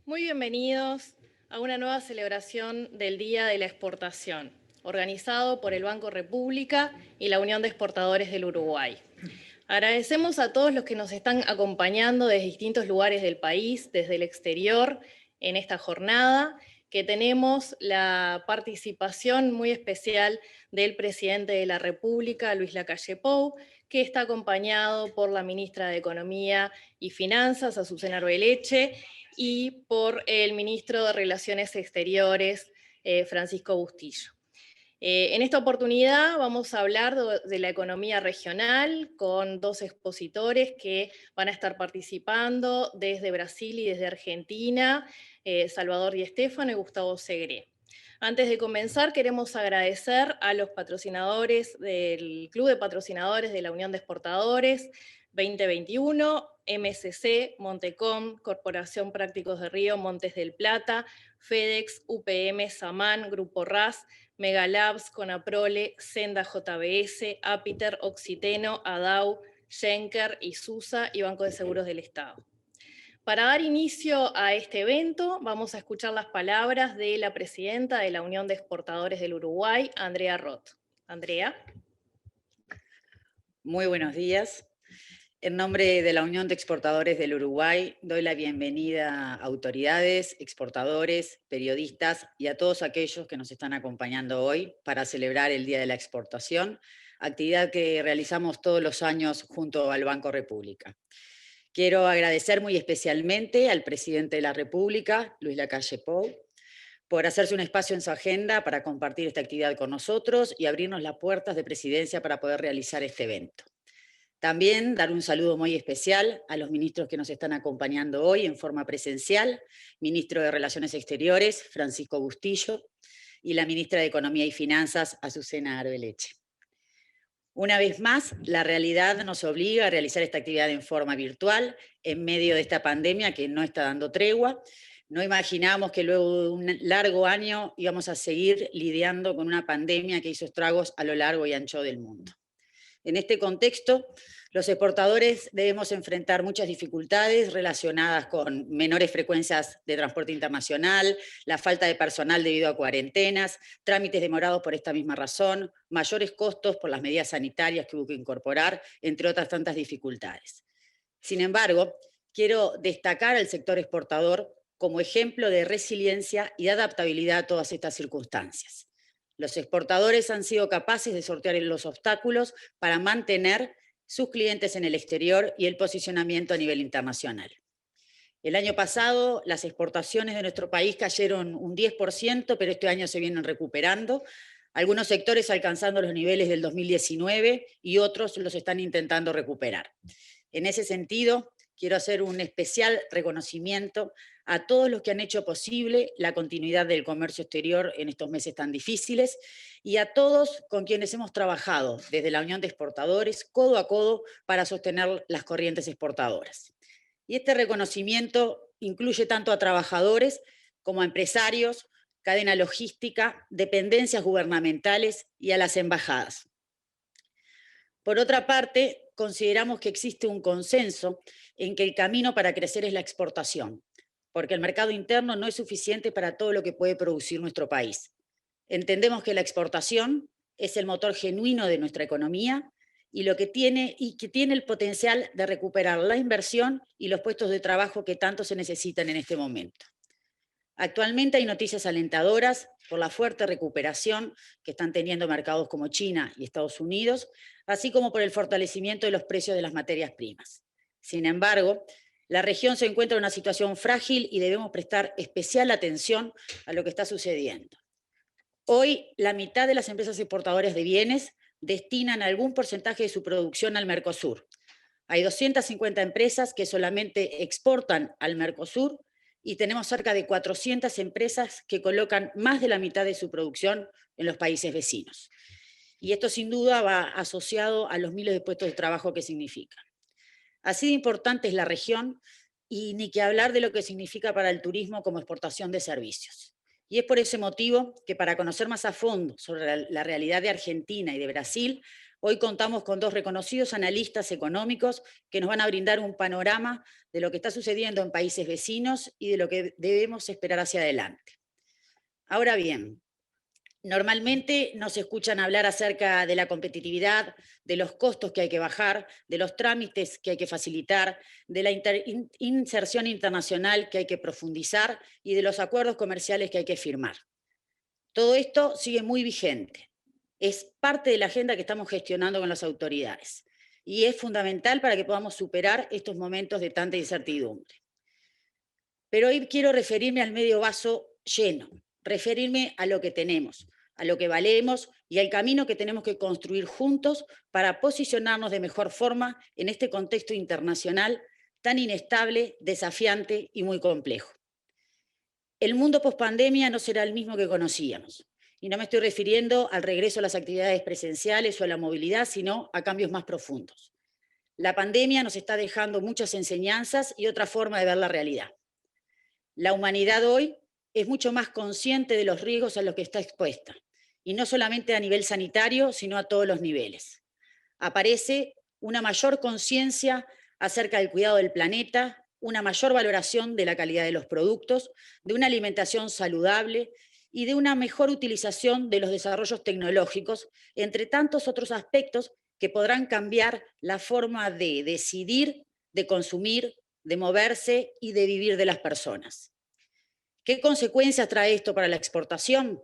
Muy bienvenidos a una nueva celebración del Día de la Exportación, organizado por el Banco República y la Unión de Exportadores del Uruguay. Agradecemos a todos los que nos están acompañando desde distintos lugares del país, desde el exterior, en esta jornada, que tenemos la participación muy especial del presidente de la República, Luis Lacalle Pou, que está acompañado por la ministra de Economía y Finanzas, Azucena Arbeleche, y por el ministro de Relaciones Exteriores, Francisco Bustillo. En esta oportunidad vamos a hablar de la economía regional con dos expositores que van a estar participando desde Brasil y desde Argentina, Salvador Di Stéfano y Gustavo Segré. Antes de comenzar, queremos agradecer a los patrocinadores del Club de Patrocinadores de la Unión de Exportadores 2021, MSC, Montecom, Corporación Prácticos de Río, Montes del Plata, FedEx, UPM, Saman, Grupo RAS, Megalabs, Conaprole, Senda JBS, Apiter, Oxiteno, Adau, Schenker, Isusa y Banco de Seguros del Estado. Para dar inicio a este evento, vamos a escuchar las palabras de la presidenta de la Unión de Exportadores del Uruguay, Andrea Roth. Andrea. Muy buenos días. En nombre de la Unión de Exportadores del Uruguay, doy la bienvenida a autoridades, exportadores, periodistas y a todos aquellos que nos están acompañando hoy para celebrar el Día de la Exportación, actividad que realizamos todos los años junto al Banco República. Quiero agradecer muy especialmente al presidente de la República, Luis Lacalle Pou, por hacerse un espacio en su agenda para compartir esta actividad con nosotros y abrirnos las puertas de presidencia para poder realizar este evento. También dar un saludo muy especial a los ministros que nos están acompañando hoy en forma presencial, ministro de Relaciones Exteriores, Francisco Bustillo, y la ministra de Economía y Finanzas, Azucena Arbeleche. Una vez más, la realidad nos obliga a realizar esta actividad en forma virtual en medio de esta pandemia que no está dando tregua. No imaginamos que luego de un largo año íbamos a seguir lidiando con una pandemia que hizo estragos a lo largo y ancho del mundo. En este contexto, los exportadores debemos enfrentar muchas dificultades relacionadas con menores frecuencias de transporte internacional, la falta de personal debido a cuarentenas, trámites demorados por esta misma razón, mayores costos por las medidas sanitarias que hubo que incorporar, entre otras tantas dificultades. Sin embargo, quiero destacar al sector exportador como ejemplo de resiliencia y de adaptabilidad a todas estas circunstancias. Los exportadores han sido capaces de sortear los obstáculos para mantener sus clientes en el exterior y el posicionamiento a nivel internacional. El año pasado las exportaciones de nuestro país cayeron un 10%, pero este año se vienen recuperando, algunos sectores alcanzando los niveles del 2019 y otros los están intentando recuperar. En ese sentido, quiero hacer un especial reconocimiento a todos los que han hecho posible la continuidad del comercio exterior en estos meses tan difíciles y a todos con quienes hemos trabajado desde la Unión de Exportadores, codo a codo, para sostener las corrientes exportadoras. Y este reconocimiento incluye tanto a trabajadores como a empresarios, cadena logística, dependencias gubernamentales y a las embajadas. Por otra parte, consideramos que existe un consenso en que el camino para crecer es la exportación, porque el mercado interno no es suficiente para todo lo que puede producir nuestro país. Entendemos que la exportación es el motor genuino de nuestra economía y que tiene el potencial de recuperar la inversión y los puestos de trabajo que tanto se necesitan en este momento. Actualmente hay noticias alentadoras por la fuerte recuperación que están teniendo mercados como China y Estados Unidos, así como por el fortalecimiento de los precios de las materias primas. Sin embargo, la región se encuentra en una situación frágil y debemos prestar especial atención a lo que está sucediendo. Hoy, la mitad de las empresas exportadoras de bienes destinan algún porcentaje de su producción al Mercosur. Hay 250 empresas que solamente exportan al Mercosur y tenemos cerca de 400 empresas que colocan más de la mitad de su producción en los países vecinos. Y esto sin duda va asociado a los miles de puestos de trabajo que significa. Así de importante es la región y ni que hablar de lo que significa para el turismo como exportación de servicios. Y es por ese motivo que para conocer más a fondo sobre la realidad de Argentina y de Brasil, Hoy contamos con dos reconocidos analistas económicos que nos van a brindar un panorama de lo que está sucediendo en países vecinos y de lo que debemos esperar hacia adelante. Ahora bien, normalmente nos escuchan hablar acerca de la competitividad, de los costos que hay que bajar, de los trámites que hay que facilitar, de la inserción internacional que hay que profundizar y de los acuerdos comerciales que hay que firmar. Todo esto sigue muy vigente. Es parte de la agenda que estamos gestionando con las autoridades y es fundamental para que podamos superar estos momentos de tanta incertidumbre. Pero hoy quiero referirme al medio vaso lleno, referirme a lo que tenemos, a lo que valemos y al camino que tenemos que construir juntos para posicionarnos de mejor forma en este contexto internacional tan inestable, desafiante y muy complejo. El mundo pospandemia no será el mismo que conocíamos. Y no me estoy refiriendo al regreso a las actividades presenciales o a la movilidad, sino a cambios más profundos. La pandemia nos está dejando muchas enseñanzas y otra forma de ver la realidad. La humanidad hoy es mucho más consciente de los riesgos a los que está expuesta, y no solamente a nivel sanitario, sino a todos los niveles. Aparece una mayor conciencia acerca del cuidado del planeta, una mayor valoración de la calidad de los productos, de una alimentación saludable y de una mejor utilización de los desarrollos tecnológicos, entre tantos otros aspectos que podrán cambiar la forma de decidir, de consumir, de moverse y de vivir de las personas. ¿Qué consecuencias trae esto para la exportación?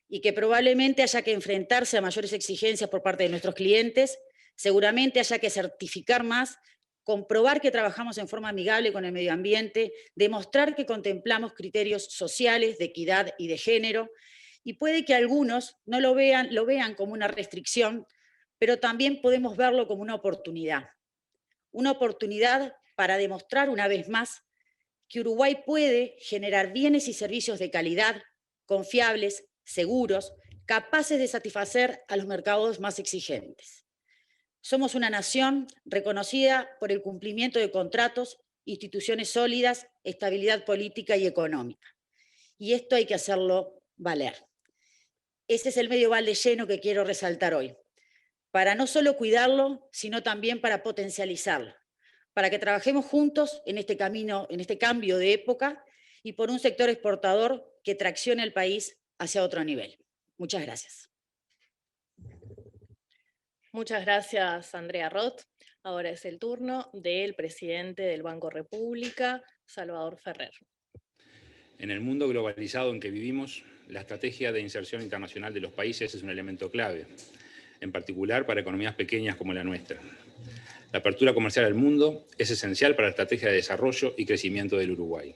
Y que probablemente haya que enfrentarse a mayores exigencias por parte de nuestros clientes, seguramente haya que certificar más, comprobar que trabajamos en forma amigable con el medio ambiente, demostrar que contemplamos criterios sociales, de equidad y de género, y puede que algunos no lo vean como una restricción, pero también podemos verlo como una oportunidad para demostrar una vez más que Uruguay puede generar bienes y servicios de calidad, confiables, seguros, capaces de satisfacer a los mercados más exigentes. Somos una nación reconocida por el cumplimiento de contratos, instituciones sólidas, estabilidad política y económica. Y esto hay que hacerlo valer. Ese es el medio balde lleno que quiero resaltar hoy, para no solo cuidarlo, sino también para potencializarlo, para que trabajemos juntos en este camino, en este cambio de época y por un sector exportador que traccione al país hacia otro nivel. Muchas gracias. Muchas gracias, Andrea Roth. Ahora es el turno del presidente del Banco República, Salvador Ferrer. En el mundo globalizado en que vivimos, la estrategia de inserción internacional de los países es un elemento clave, en particular para economías pequeñas como la nuestra. La apertura comercial al mundo es esencial para la estrategia de desarrollo y crecimiento del Uruguay.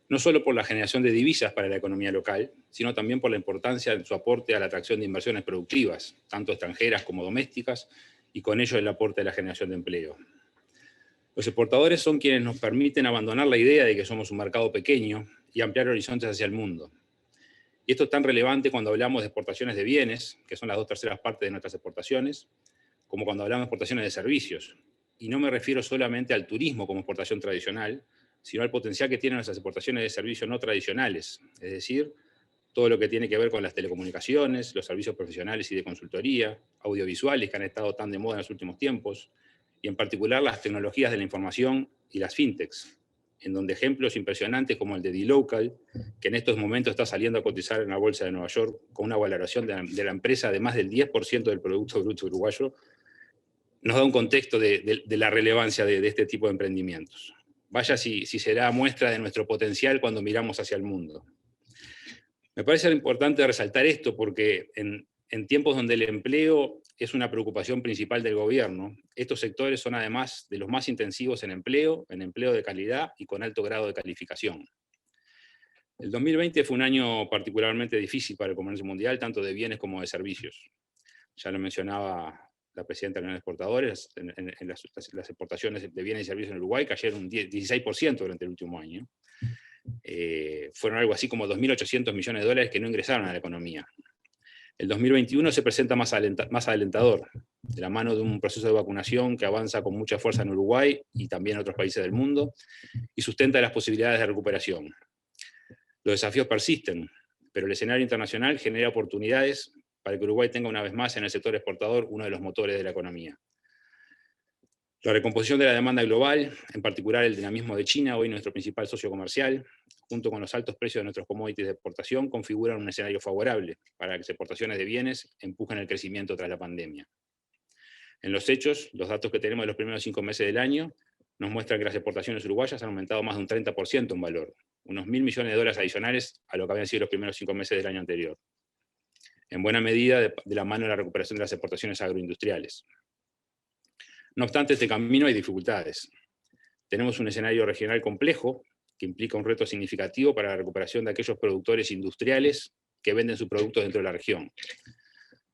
No solo por la generación de divisas para la economía local, sino también por la importancia de su aporte a la atracción de inversiones productivas, tanto extranjeras como domésticas, y con ello el aporte a la generación de empleo. Los exportadores son quienes nos permiten abandonar la idea de que somos un mercado pequeño y ampliar horizontes hacia el mundo. Y esto es tan relevante cuando hablamos de exportaciones de bienes, que son las 2/3 partes de nuestras exportaciones, como cuando hablamos de exportaciones de servicios. Y no me refiero solamente al turismo como exportación tradicional, sino al potencial que tienen nuestras exportaciones de servicios no tradicionales, es decir, todo lo que tiene que ver con las telecomunicaciones, los servicios profesionales y de consultoría, audiovisuales que han estado tan de moda en los últimos tiempos, y en particular las tecnologías de la información y las fintechs, en donde ejemplos impresionantes como el de dLocal, que en estos momentos está saliendo a cotizar en la Bolsa de Nueva York con una valoración de la empresa de más del 10% del Producto Bruto Uruguayo, nos da un contexto de la relevancia de este tipo de emprendimientos. Vaya si será muestra de nuestro potencial cuando miramos hacia el mundo. Me parece importante resaltar esto porque en tiempos donde el empleo es una preocupación principal del gobierno, estos sectores son además de los más intensivos en empleo de calidad y con alto grado de calificación. El 2020 fue un año particularmente difícil para el comercio mundial, tanto de bienes como de servicios. Ya lo mencionaba la presidenta de la Unión de Exportadores, en las exportaciones de bienes y servicios en Uruguay cayeron un 16% durante el último año. Fueron algo así como 2.800 millones de dólares que no ingresaron a la economía. El 2021 se presenta más alentador, de la mano de un proceso de vacunación que avanza con mucha fuerza en Uruguay y también en otros países del mundo, y sustenta las posibilidades de recuperación. Los desafíos persisten, pero el escenario internacional genera oportunidades para que Uruguay tenga una vez más en el sector exportador uno de los motores de la economía. La recomposición de la demanda global, en particular el dinamismo de China, hoy nuestro principal socio comercial, junto con los altos precios de nuestros commodities de exportación, configuran un escenario favorable para que las exportaciones de bienes empujen el crecimiento tras la pandemia. En los hechos, los datos que tenemos de los primeros 5 meses del año nos muestran que las exportaciones uruguayas han aumentado más de un 30% en valor, unos $1.000 millones adicionales a lo que habían sido los primeros 5 meses del año anterior, en buena medida de la mano de la recuperación de las exportaciones agroindustriales. No obstante, este camino hay dificultades. Tenemos un escenario regional complejo que implica un reto significativo para la recuperación de aquellos productores industriales que venden sus productos dentro de la región.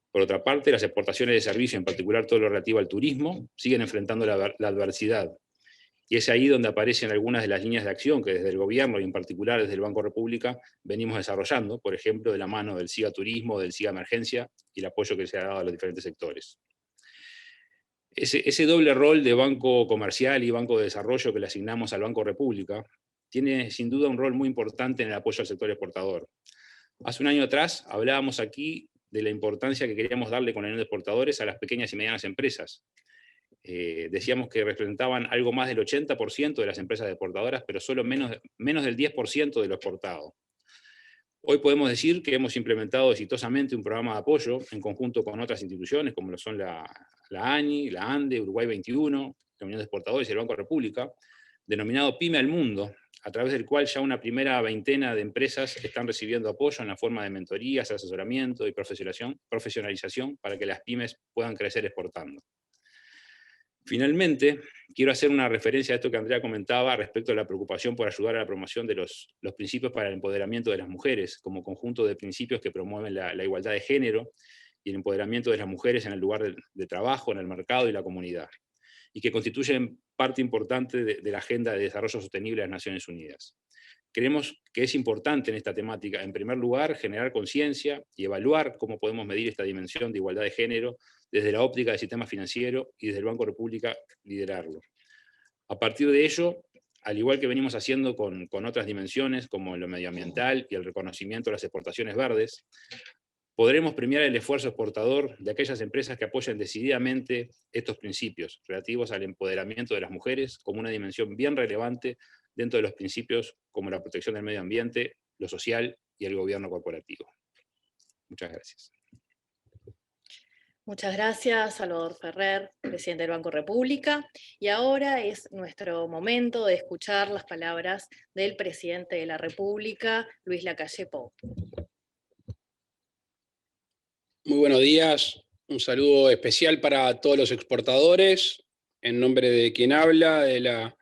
Por otra parte, las exportaciones de servicios, en particular todo lo relativo al turismo, siguen enfrentando la adversidad. Y es ahí donde aparecen algunas de las líneas de acción que desde el gobierno y en particular desde el Banco República venimos desarrollando, por ejemplo, de la mano del SIGA Turismo, del SIGA Emergencia y el apoyo que se ha dado a los diferentes sectores. Ese doble rol de banco comercial y banco de desarrollo que le asignamos al Banco República tiene sin duda un rol muy importante en el apoyo al sector exportador. Hace un año atrás hablábamos aquí de la importancia que queríamos darle con la Unión de Exportadores a las pequeñas y medianas empresas. Decíamos que representaban algo más del 80% de las empresas exportadoras, pero solo menos del 10% de lo exportado. Hoy podemos decir que hemos implementado exitosamente un programa de apoyo en conjunto con otras instituciones, como lo son la ANI, la ANDE, Uruguay 21, la Unión de Exportadores y el Banco República, denominado PYME al Mundo, a través del cual ya una primera veintena de empresas están recibiendo apoyo en la forma de mentorías, asesoramiento y profesionalización para que las pymes puedan crecer exportando. Finalmente, quiero hacer una referencia a esto que Andrea comentaba respecto a la preocupación por ayudar a la promoción de los principios para el empoderamiento de las mujeres, como conjunto de principios que promueven la igualdad de género y el empoderamiento de las mujeres en el lugar de trabajo, en el mercado y la comunidad, y que constituyen parte importante de la Agenda de Desarrollo Sostenible de las Naciones Unidas. Creemos que es importante en esta temática, en primer lugar, generar conciencia y evaluar cómo podemos medir esta dimensión de igualdad de género desde la óptica del sistema financiero y desde el Banco República liderarlo. A partir de ello, al igual que venimos haciendo con otras dimensiones, como lo medioambiental y el reconocimiento de las exportaciones verdes, podremos premiar el esfuerzo exportador de aquellas empresas que apoyan decididamente estos principios relativos al empoderamiento de las mujeres como una dimensión bien relevante dentro de los principios como la protección del medio ambiente, lo social y el gobierno corporativo. Muchas gracias. Muchas gracias, Salvador Ferrer, presidente del Banco República. Y ahora es nuestro momento de escuchar las palabras del presidente de la República, Luis Lacalle Pou. Muy buenos días, un saludo especial para todos los exportadores, en nombre de quien habla, de la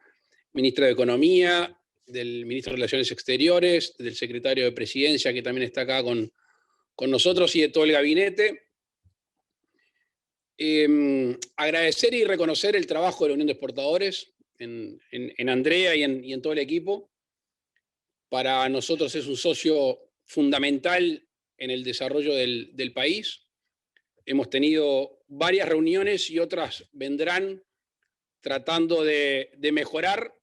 ministra de Economía, del ministro de Relaciones Exteriores, del secretario de Presidencia, que también está acá con nosotros, y de todo el gabinete. Agradecer y reconocer el trabajo de la Unión de Exportadores, en Andrea y en todo el equipo. Para nosotros es un socio fundamental en el desarrollo del país. Hemos tenido varias reuniones y otras vendrán tratando de mejorar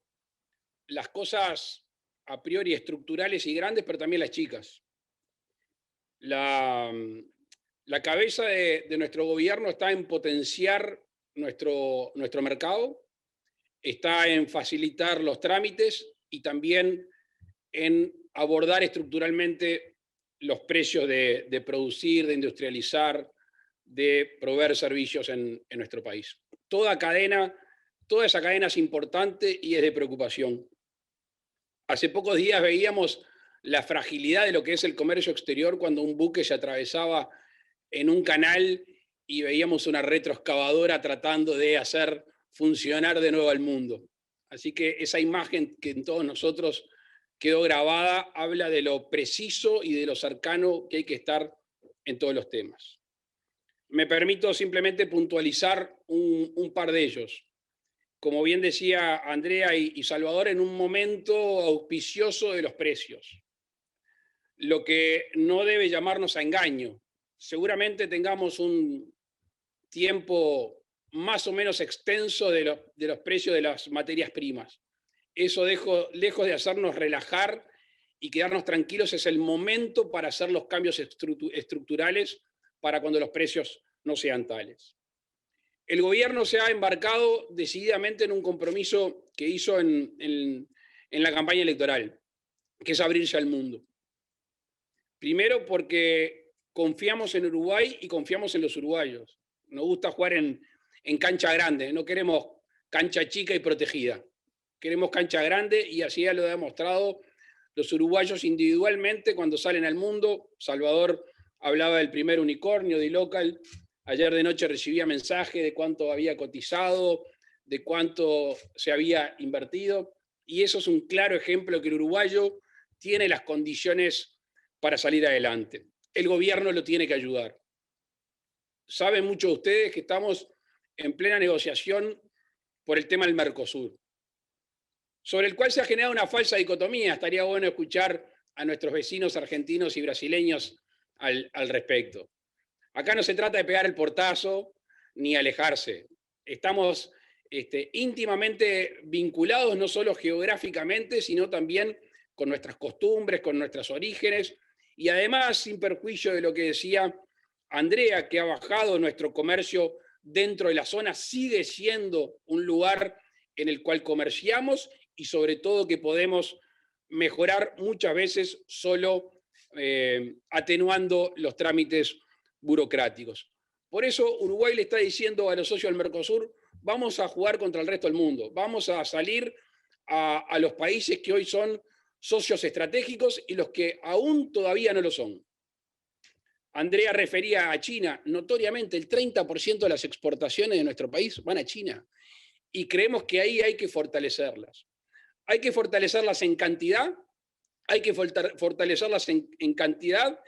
las cosas a priori estructurales y grandes, pero también las chicas. La cabeza de nuestro gobierno está en potenciar nuestro mercado, está en facilitar los trámites y también en abordar estructuralmente los precios de producir, de industrializar, de proveer servicios en nuestro país. Toda esa cadena es importante y es de preocupación. Hace pocos días veíamos la fragilidad de lo que es el comercio exterior cuando un buque se atravesaba en un canal y veíamos una retroexcavadora tratando de hacer funcionar de nuevo al mundo. Así que esa imagen que en todos nosotros quedó grabada habla de lo preciso y de lo cercano que hay que estar en todos los temas. Me permito simplemente puntualizar un par de ellos. Como bien decía Andrea y Salvador, en un momento auspicioso de los precios. Lo que no debe llamarnos a engaño. Seguramente tengamos un tiempo más o menos extenso de los precios de las materias primas. Eso, lejos de hacernos relajar y quedarnos tranquilos, es el momento para hacer los cambios estructurales para cuando los precios no sean tales. El gobierno se ha embarcado decididamente en un compromiso que hizo en la campaña electoral, que es abrirse al mundo. Primero porque confiamos en Uruguay y confiamos en los uruguayos. Nos gusta jugar en cancha grande, no queremos cancha chica y protegida. Queremos cancha grande y así ya lo ha demostrado los uruguayos individualmente cuando salen al mundo. Salvador hablaba del primer unicornio de Local. Ayer de noche recibía mensaje de cuánto había cotizado, de cuánto se había invertido. Y eso es un claro ejemplo que el uruguayo tiene las condiciones para salir adelante. El gobierno lo tiene que ayudar. Saben muchos de ustedes que estamos en plena negociación por el tema del Mercosur, sobre el cual se ha generado una falsa dicotomía. Estaría bueno escuchar a nuestros vecinos argentinos y brasileños al respecto. Acá no se trata de pegar el portazo ni alejarse. Estamos íntimamente vinculados, no solo geográficamente, sino también con nuestras costumbres, con nuestros orígenes, y además, sin perjuicio de lo que decía Andrea, que ha bajado nuestro comercio dentro de la zona, sigue siendo un lugar en el cual comerciamos y sobre todo que podemos mejorar muchas veces solo atenuando los trámites burocráticos. Por eso Uruguay le está diciendo a los socios del Mercosur, vamos a jugar contra el resto del mundo, vamos a salir a los países que hoy son socios estratégicos y los que aún todavía no lo son. Andrea refería a China, notoriamente el 30% de las exportaciones de nuestro país van a China y creemos que ahí hay que fortalecerlas. Hay que fortalecerlas en cantidad, hay que fortalecerlas en cantidad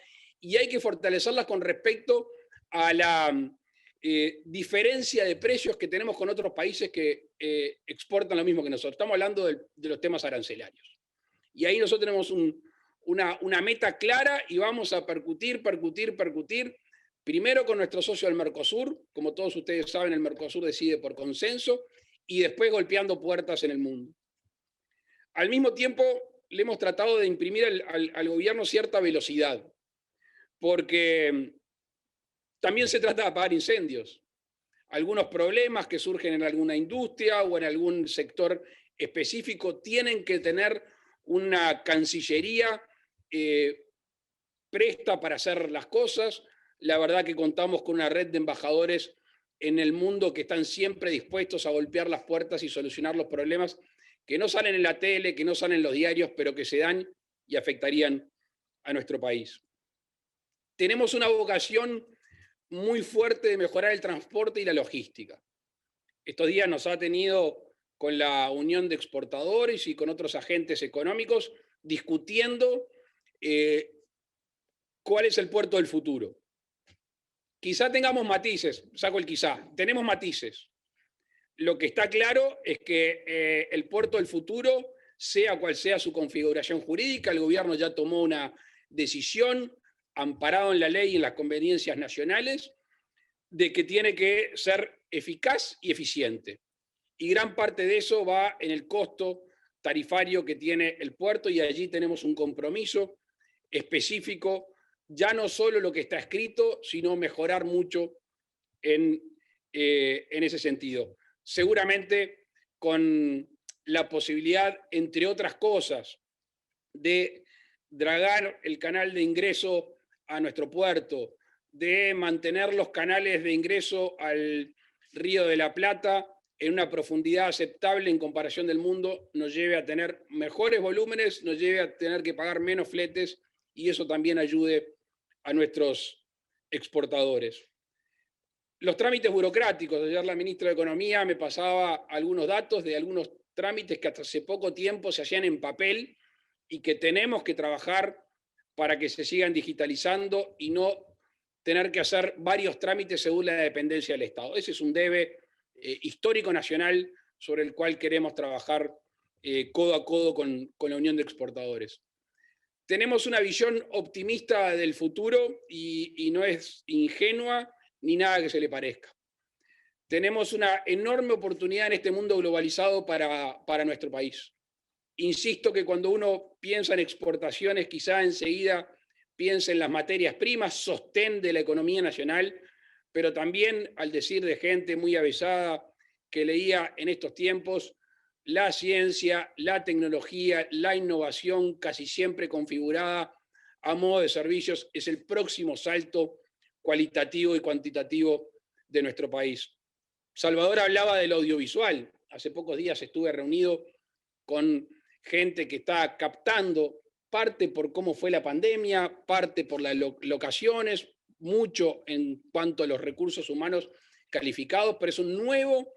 y hay que fortalecerlas con respecto a la diferencia de precios que tenemos con otros países que exportan lo mismo que nosotros. Estamos hablando de los temas arancelarios. Y ahí nosotros tenemos una meta clara y vamos a percutir, primero con nuestro socio del Mercosur, como todos ustedes saben, el Mercosur decide por consenso, y después golpeando puertas en el mundo. Al mismo tiempo, le hemos tratado de imprimir al gobierno cierta velocidad, porque también se trata de apagar incendios. Algunos problemas que surgen en alguna industria o en algún sector específico tienen que tener una cancillería presta para hacer las cosas. La verdad que contamos con una red de embajadores en el mundo que están siempre dispuestos a golpear las puertas y solucionar los problemas que no salen en la tele, que no salen en los diarios, pero que se dan y afectarían a nuestro país. Tenemos una vocación muy fuerte de mejorar el transporte y la logística. Estos días nos ha tenido con la Unión de Exportadores y con otros agentes económicos discutiendo cuál es el puerto del futuro. Quizá tengamos matices, saco el quizá, tenemos matices. Lo que está claro es que el puerto del futuro, sea cual sea su configuración jurídica, el gobierno ya tomó una decisión amparado en la ley y en las conveniencias nacionales de que tiene que ser eficaz y eficiente. Y gran parte de eso va en el costo tarifario que tiene el puerto y allí tenemos un compromiso específico, ya no solo lo que está escrito, sino mejorar mucho en ese sentido. Seguramente con la posibilidad, entre otras cosas, de dragar el canal de ingreso a nuestro puerto, de mantener los canales de ingreso al Río de la Plata en una profundidad aceptable en comparación del mundo, nos lleve a tener mejores volúmenes, nos lleve a tener que pagar menos fletes y eso también ayude a nuestros exportadores. Los trámites burocráticos. Ayer la ministra de Economía me pasaba algunos datos de algunos trámites que hasta hace poco tiempo se hacían en papel y que tenemos que trabajar para que se sigan digitalizando y no tener que hacer varios trámites según la dependencia del Estado. Ese es un debe histórico nacional sobre el cual queremos trabajar codo a codo con la Unión de Exportadores. Tenemos una visión optimista del futuro y no es ingenua ni nada que se le parezca. Tenemos una enorme oportunidad en este mundo globalizado para nuestro país. Insisto que cuando uno piensa en exportaciones, quizá enseguida piensa en las materias primas, sostén de la economía nacional, pero también, al decir de gente muy avisada que leía en estos tiempos, la ciencia, la tecnología, la innovación, casi siempre configurada a modo de servicios, es el próximo salto cualitativo y cuantitativo de nuestro país. Salvador hablaba del audiovisual. Hace pocos días estuve reunido con gente que está captando, parte por cómo fue la pandemia, parte por las locaciones, mucho en cuanto a los recursos humanos calificados, pero es un nuevo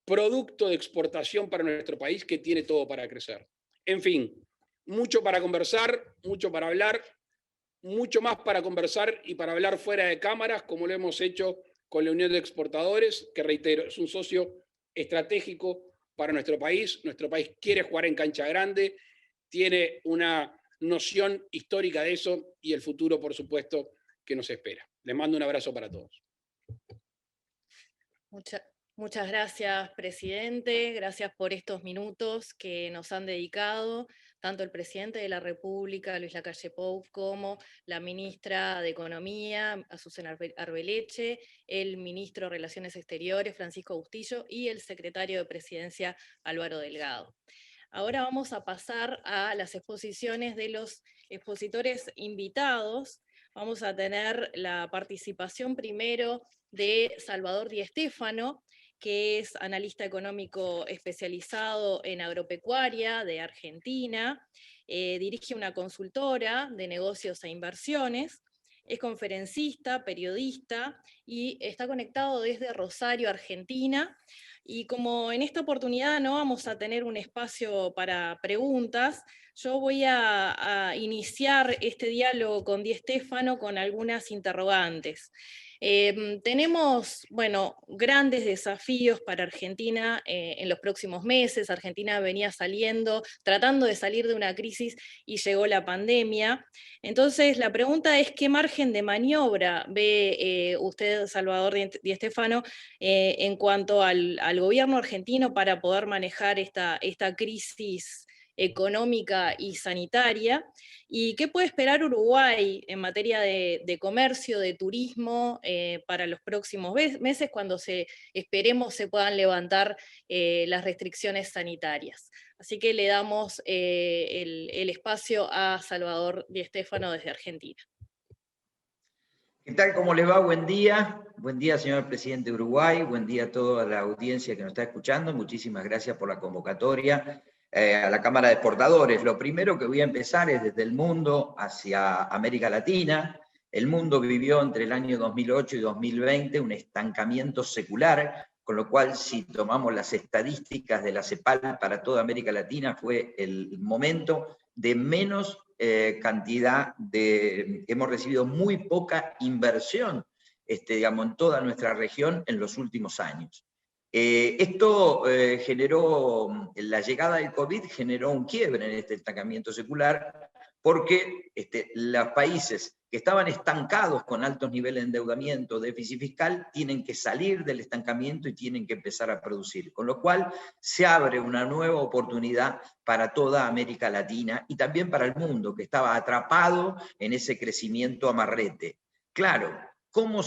producto de exportación para nuestro país que tiene todo para crecer. En fin, mucho para conversar, mucho para hablar, mucho más para conversar y para hablar fuera de cámaras, como lo hemos hecho con la Unión de Exportadores, que reitero, es un socio estratégico para nuestro país. Nuestro país quiere jugar en cancha grande, tiene una noción histórica de eso y el futuro, por supuesto, que nos espera. Les mando un abrazo para todos. Muchas gracias, presidente. Gracias por estos minutos que nos han dedicado tanto el presidente de la República, Luis Lacalle Pou, como la ministra de Economía, Azucena Arbeleche, el ministro de Relaciones Exteriores, Francisco Bustillo, y el secretario de Presidencia, Álvaro Delgado. Ahora vamos a pasar a las exposiciones de los expositores invitados. Vamos a tener la participación primero de Salvador Di Stéfano, que es analista económico especializado en agropecuaria de Argentina, dirige una consultora de negocios e inversiones, es conferencista, periodista y está conectado desde Rosario, Argentina. Y como en esta oportunidad no vamos a tener un espacio para preguntas, yo voy a iniciar este diálogo con Di Stéfano con algunas interrogantes. Tenemos, bueno, grandes desafíos para Argentina en los próximos meses. Argentina venía tratando de salir de una crisis y llegó la pandemia. Entonces, la pregunta es, ¿qué margen de maniobra ve usted, Salvador Di Stéfano, en cuanto al gobierno argentino para poder manejar esta crisis económica y sanitaria? ¿Y qué puede esperar Uruguay en materia de comercio, de turismo, para los próximos meses, cuando esperemos se puedan levantar las restricciones sanitarias? Así que le damos el espacio a Salvador Di Stéfano desde Argentina. ¿Qué tal? ¿Cómo les va? Buen día. Buen día, señor presidente de Uruguay. Buen día a toda la audiencia que nos está escuchando. Muchísimas gracias por la convocatoria a la Cámara de Exportadores. Lo primero que voy a empezar es desde el mundo hacia América Latina. El mundo vivió entre el año 2008 y 2020 un estancamiento secular, con lo cual, si tomamos las estadísticas de la CEPAL para toda América Latina, fue el momento de menos cantidad hemos recibido muy poca inversión, digamos, en toda nuestra región en los últimos años. Esto generó, la llegada del COVID generó un quiebre en este estancamiento secular, porque los países que estaban estancados con altos niveles de endeudamiento, déficit fiscal, tienen que salir del estancamiento y tienen que empezar a producir. Con lo cual se abre una nueva oportunidad para toda América Latina y también para el mundo, que estaba atrapado en ese crecimiento amarrete. Claro, ¿cómo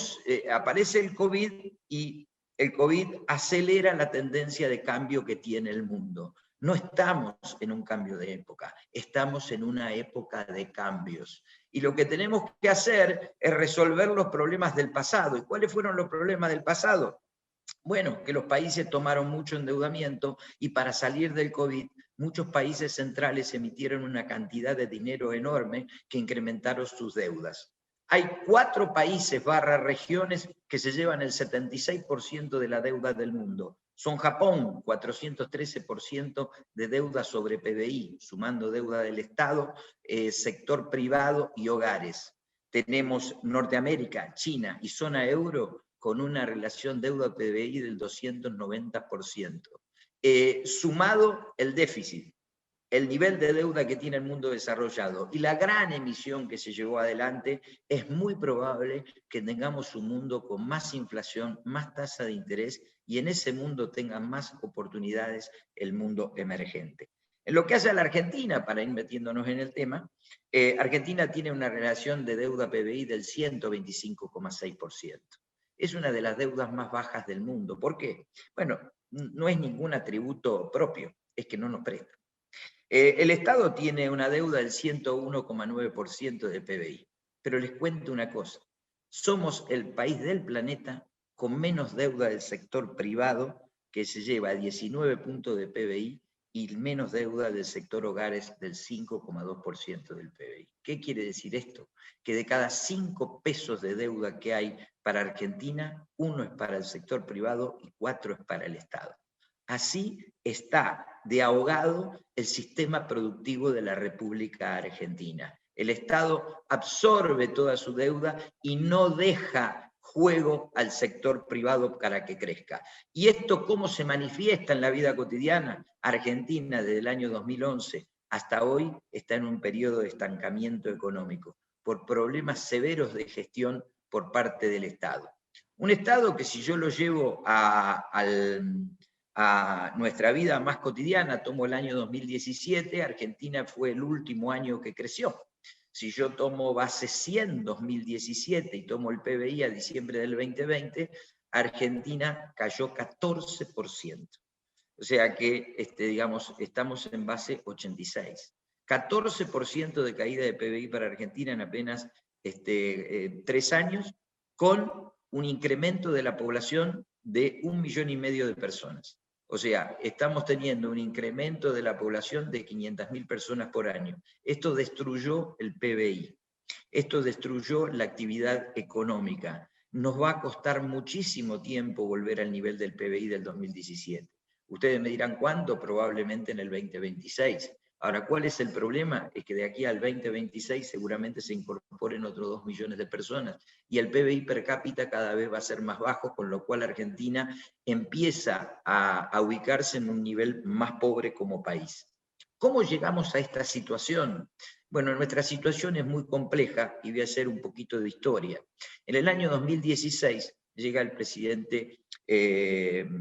aparece el COVID? Y el COVID acelera la tendencia de cambio que tiene el mundo. No estamos en un cambio de época, estamos en una época de cambios. Y lo que tenemos que hacer es resolver los problemas del pasado. ¿Y cuáles fueron los problemas del pasado? Bueno, que los países tomaron mucho endeudamiento y para salir del COVID, muchos países centrales emitieron una cantidad de dinero enorme que incrementaron sus deudas. Hay 4 países / regiones que se llevan el 76% de la deuda del mundo. Son Japón, 413% de deuda sobre PBI, sumando deuda del Estado, sector privado y hogares. Tenemos Norteamérica, China y zona euro con una relación deuda-PBI del 290%. Sumado el déficit, el nivel de deuda que tiene el mundo desarrollado y la gran emisión que se llevó adelante, es muy probable que tengamos un mundo con más inflación, más tasa de interés, y en ese mundo tengan más oportunidades el mundo emergente. En lo que hace a la Argentina, para ir metiéndonos en el tema, Argentina tiene una relación de deuda PBI del 125,6%. Es una de las deudas más bajas del mundo. ¿Por qué? Bueno, no es ningún atributo propio, es que no nos prestan. El Estado tiene una deuda del 101,9% del PBI, pero les cuento una cosa, somos el país del planeta con menos deuda del sector privado, que se lleva a 19 puntos de PBI, y menos deuda del sector hogares del 5,2% del PBI. ¿Qué quiere decir esto? Que de cada 5 pesos de deuda que hay para Argentina, 1 es para el sector privado y 4 es para el Estado. Así está de ahogado el sistema productivo de la República Argentina. El Estado absorbe toda su deuda y no deja juego al sector privado para que crezca. ¿Y esto cómo se manifiesta en la vida cotidiana? Argentina, desde el año 2011 hasta hoy, está en un periodo de estancamiento económico por problemas severos de gestión por parte del Estado. Un Estado que, si yo lo llevo a nuestra vida más cotidiana, tomo el año 2017, Argentina fue el último año que creció. Si yo tomo base 100 2017 y tomo el PBI a diciembre del 2020, Argentina cayó 14%. O sea que, digamos, estamos en base 86. 14% de caída de PBI para Argentina en apenas 3 años, con un incremento de la población de 1,5 millones de personas. O sea, estamos teniendo un incremento de la población de 500.000 personas por año. Esto destruyó el PBI. Esto destruyó la actividad económica. Nos va a costar muchísimo tiempo volver al nivel del PBI del 2017. Ustedes me dirán cuándo, probablemente en el 2026. Ahora, ¿cuál es el problema? Es que de aquí al 2026 seguramente se incorporen otros 2 millones de personas y el PBI per cápita cada vez va a ser más bajo, con lo cual Argentina empieza a ubicarse en un nivel más pobre como país. ¿Cómo llegamos a esta situación? Bueno, nuestra situación es muy compleja y voy a hacer un poquito de historia. En el año 2016 llega el presidente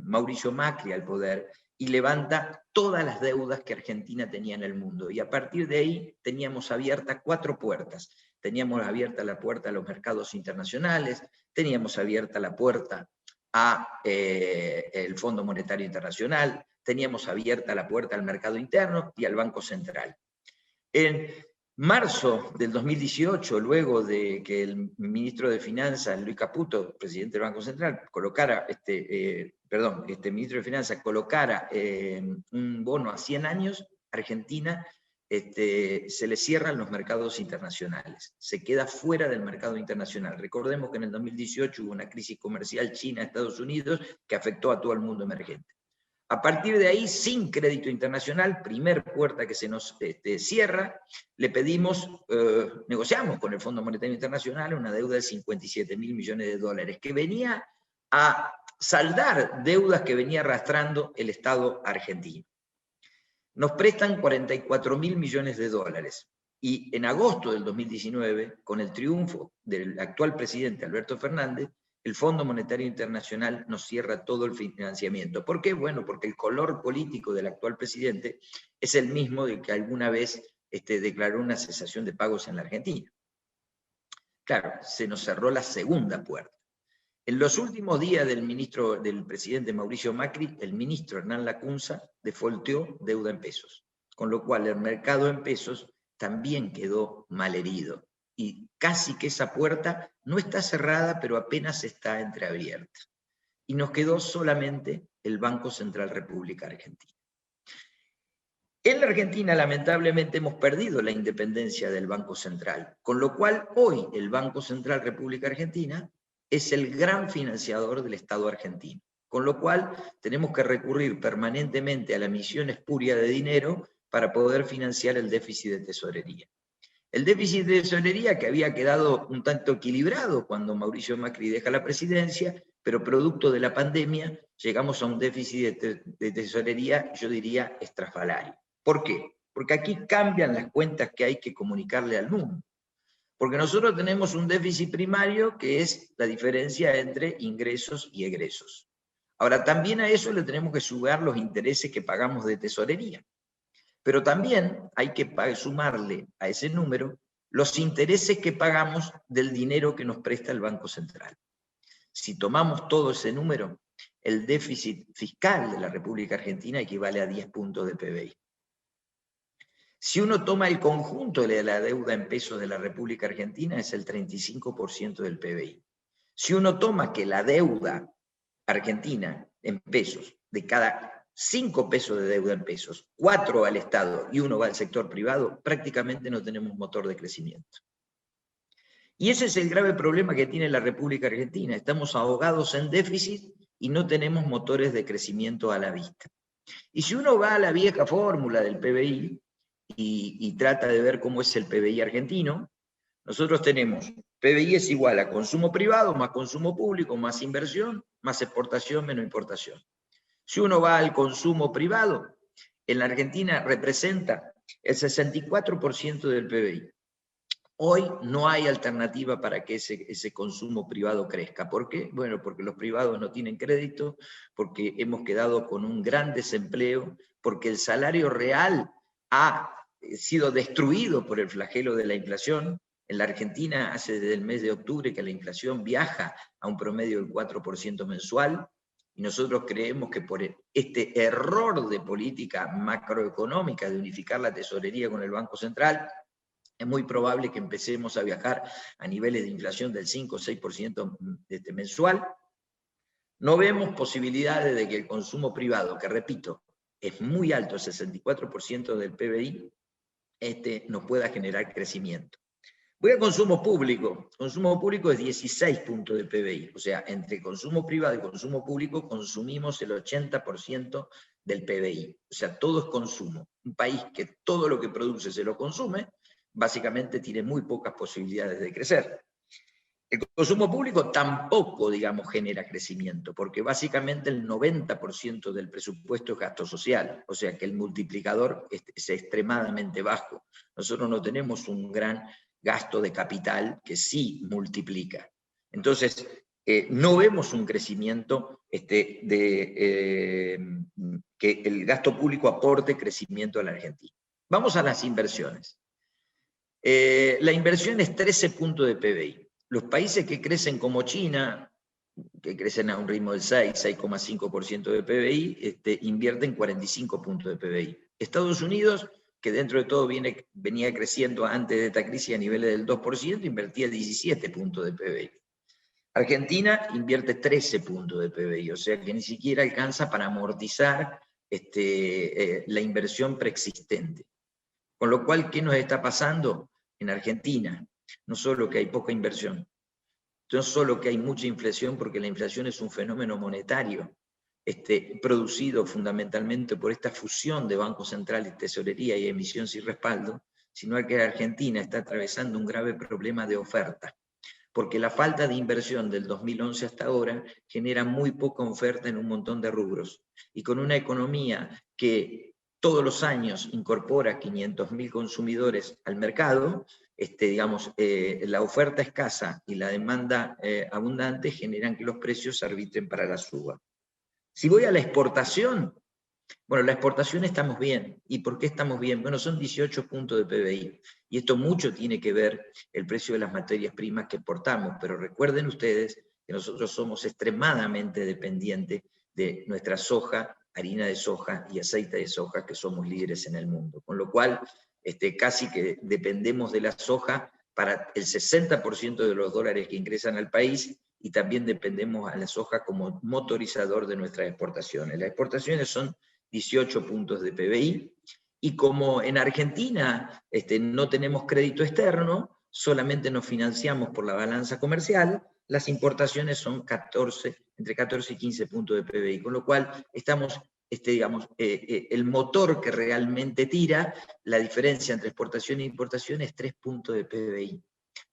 Mauricio Macri al poder y levanta todas las deudas que Argentina tenía en el mundo. Y a partir de ahí teníamos abiertas 4 puertas. Teníamos abierta la puerta a los mercados internacionales, teníamos abierta la puerta al Fondo Monetario Internacional, teníamos abierta la puerta al mercado interno y al Banco Central. En marzo del 2018, luego de que el ministro de Finanzas, Luis Caputo, presidente del Banco Central, colocara, ministro de Finanzas colocara un bono a 100 años, Argentina se le cierran los mercados internacionales, se queda fuera del mercado internacional. Recordemos que en el 2018 hubo una crisis comercial China-Estados Unidos que afectó a todo el mundo emergente. A partir de ahí, sin crédito internacional, primer puerta que se nos cierra, le pedimos, negociamos con el Fondo Monetario Internacional una deuda de 57.000 millones de dólares, que venía a saldar deudas que venía arrastrando el Estado argentino. Nos prestan 44.000 millones de dólares, y en agosto del 2019, con el triunfo del actual presidente Alberto Fernández, el Fondo Monetario Internacional nos cierra todo el financiamiento. ¿Por qué? Bueno, porque el color político del actual presidente es el mismo del que alguna vez declaró una cesación de pagos en la Argentina. Claro, se nos cerró la segunda puerta. En los últimos días del presidente Mauricio Macri, el ministro Hernán Lacunza defaulteó deuda en pesos, con lo cual el mercado en pesos también quedó malherido. Y casi que esa puerta no está cerrada, pero apenas está entreabierta. Y nos quedó solamente el Banco Central República Argentina. En la Argentina, lamentablemente, hemos perdido la independencia del Banco Central, con lo cual hoy el Banco Central República Argentina es el gran financiador del Estado argentino, con lo cual tenemos que recurrir permanentemente a la emisión espuria de dinero para poder financiar el déficit de tesorería. El déficit de tesorería que había quedado un tanto equilibrado cuando Mauricio Macri deja la presidencia, pero producto de la pandemia llegamos a un déficit de tesorería, yo diría, estrafalario. ¿Por qué? Porque aquí cambian las cuentas que hay que comunicarle al mundo. Porque nosotros tenemos un déficit primario que es la diferencia entre ingresos y egresos. Ahora, también a eso le tenemos que sumar los intereses que pagamos de tesorería. Pero también hay que sumarle a ese número los intereses que pagamos del dinero que nos presta el Banco Central. Si tomamos todo ese número, el déficit fiscal de la República Argentina equivale a 10 puntos de PBI. Si uno toma el conjunto de la deuda en pesos de la República Argentina, es el 35% del PBI. Si uno toma que la deuda argentina en pesos, de cada 5 pesos de deuda en pesos, 4 al Estado y 1 va al sector privado, prácticamente no tenemos motor de crecimiento. Y ese es el grave problema que tiene la República Argentina. Estamos ahogados en déficit y no tenemos motores de crecimiento a la vista. Y si uno va a la vieja fórmula del PBI y trata de ver cómo es el PBI argentino, nosotros tenemos PBI es igual a consumo privado más consumo público más inversión más exportación menos importación. Si uno va al consumo privado, en la Argentina representa el 64% del PBI. Hoy no hay alternativa para que ese consumo privado crezca. ¿Por qué? Bueno, porque los privados no tienen crédito, porque hemos quedado con un gran desempleo, porque el salario real ha sido destruido por el flagelo de la inflación. En la Argentina hace desde el mes de octubre que la inflación viaja a un promedio del 4% mensual, y nosotros creemos que por este error de política macroeconómica de unificar la tesorería con el Banco Central, es muy probable que empecemos a viajar a niveles de inflación del 5 o 6% mensual. No vemos posibilidades de que el consumo privado, que repito, es muy alto, el 64% del PBI, nos pueda generar crecimiento. Voy a consumo público. Consumo público es 16 puntos de PBI. O sea, entre consumo privado y consumo público consumimos el 80% del PBI. O sea, todo es consumo. Un país que todo lo que produce se lo consume, básicamente tiene muy pocas posibilidades de crecer. El consumo público tampoco, digamos, genera crecimiento, porque básicamente el 90% del presupuesto es gasto social, o sea que el multiplicador es extremadamente bajo. Nosotros no tenemos un gran gasto de capital que sí multiplica. Entonces, no vemos un crecimiento que el gasto público aporte crecimiento a la Argentina. Vamos a las inversiones. La inversión es 13 puntos de PBI. Los países que crecen como China, que crecen a un ritmo del 6,5% de PBI, invierten 45 puntos de PBI. Estados Unidos, que dentro de todo venía creciendo antes de esta crisis a niveles del 2%, invertía 17 puntos de PBI. Argentina invierte 13 puntos de PBI, o sea que ni siquiera alcanza para amortizar la inversión preexistente. Con lo cual, ¿qué nos está pasando en Argentina? No solo que hay poca inversión, no solo que hay mucha inflación, porque la inflación es un fenómeno monetario, producido fundamentalmente por esta fusión de Banco Central y Tesorería y emisión sin respaldo, sino que Argentina está atravesando un grave problema de oferta, porque la falta de inversión del 2011 hasta ahora genera muy poca oferta en un montón de rubros, y con una economía que todos los años incorpora 500.000 consumidores al mercado, la oferta escasa y la demanda abundante generan que los precios arbitren para la suba. Si voy a la exportación, bueno, la exportación estamos bien. ¿Y por qué estamos bien? Bueno, son 18 puntos de PBI. Y esto mucho tiene que ver el precio de las materias primas que exportamos. Pero recuerden ustedes que nosotros somos extremadamente dependientes de nuestra soja, harina de soja y aceite de soja, que somos líderes en el mundo. Con lo cual, casi que dependemos de la soja para el 60% de los dólares que ingresan al país, y también dependemos a la soja como motorizador de nuestras exportaciones. Las exportaciones son 18 puntos de PBI, y como en Argentina no tenemos crédito externo, solamente nos financiamos por la balanza comercial, las importaciones son entre 14 y 15 puntos de PBI, con lo cual estamos, el motor que realmente tira, la diferencia entre exportación e importación es 3 puntos de PBI,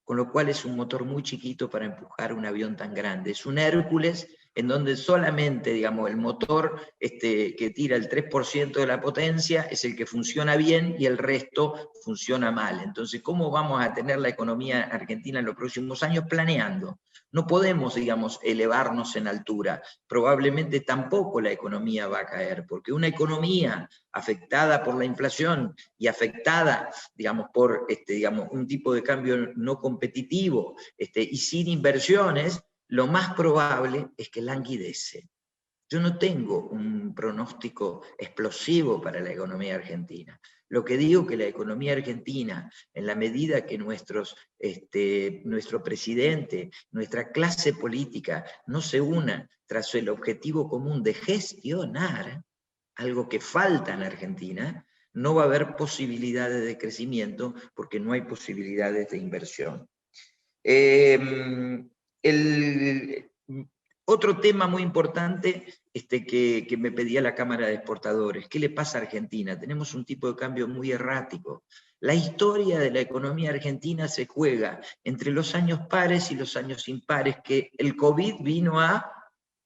con lo cual es un motor muy chiquito para empujar un avión tan grande. Es un Hércules en donde solamente, digamos, el motor que tira el 3% de la potencia es el que funciona bien y el resto funciona mal. Entonces, ¿cómo vamos a tener la economía argentina en los próximos años? Planeando. No podemos, digamos, elevarnos en altura. Probablemente tampoco la economía va a caer, porque una economía afectada por la inflación y afectada, digamos, por digamos, un tipo de cambio no competitivo y sin inversiones, lo más probable es que languidece. Yo no tengo un pronóstico explosivo para la economía argentina. Lo que digo que la economía argentina, en la medida que nuestro presidente, nuestra clase política no se una tras el objetivo común de gestionar, algo que falta en Argentina, no va a haber posibilidades de crecimiento porque no hay posibilidades de inversión. Otro tema muy importante que me pedía la Cámara de Exportadores, ¿qué le pasa a Argentina? Tenemos un tipo de cambio muy errático. La historia de la economía argentina se juega entre los años pares y los años impares, que el COVID vino a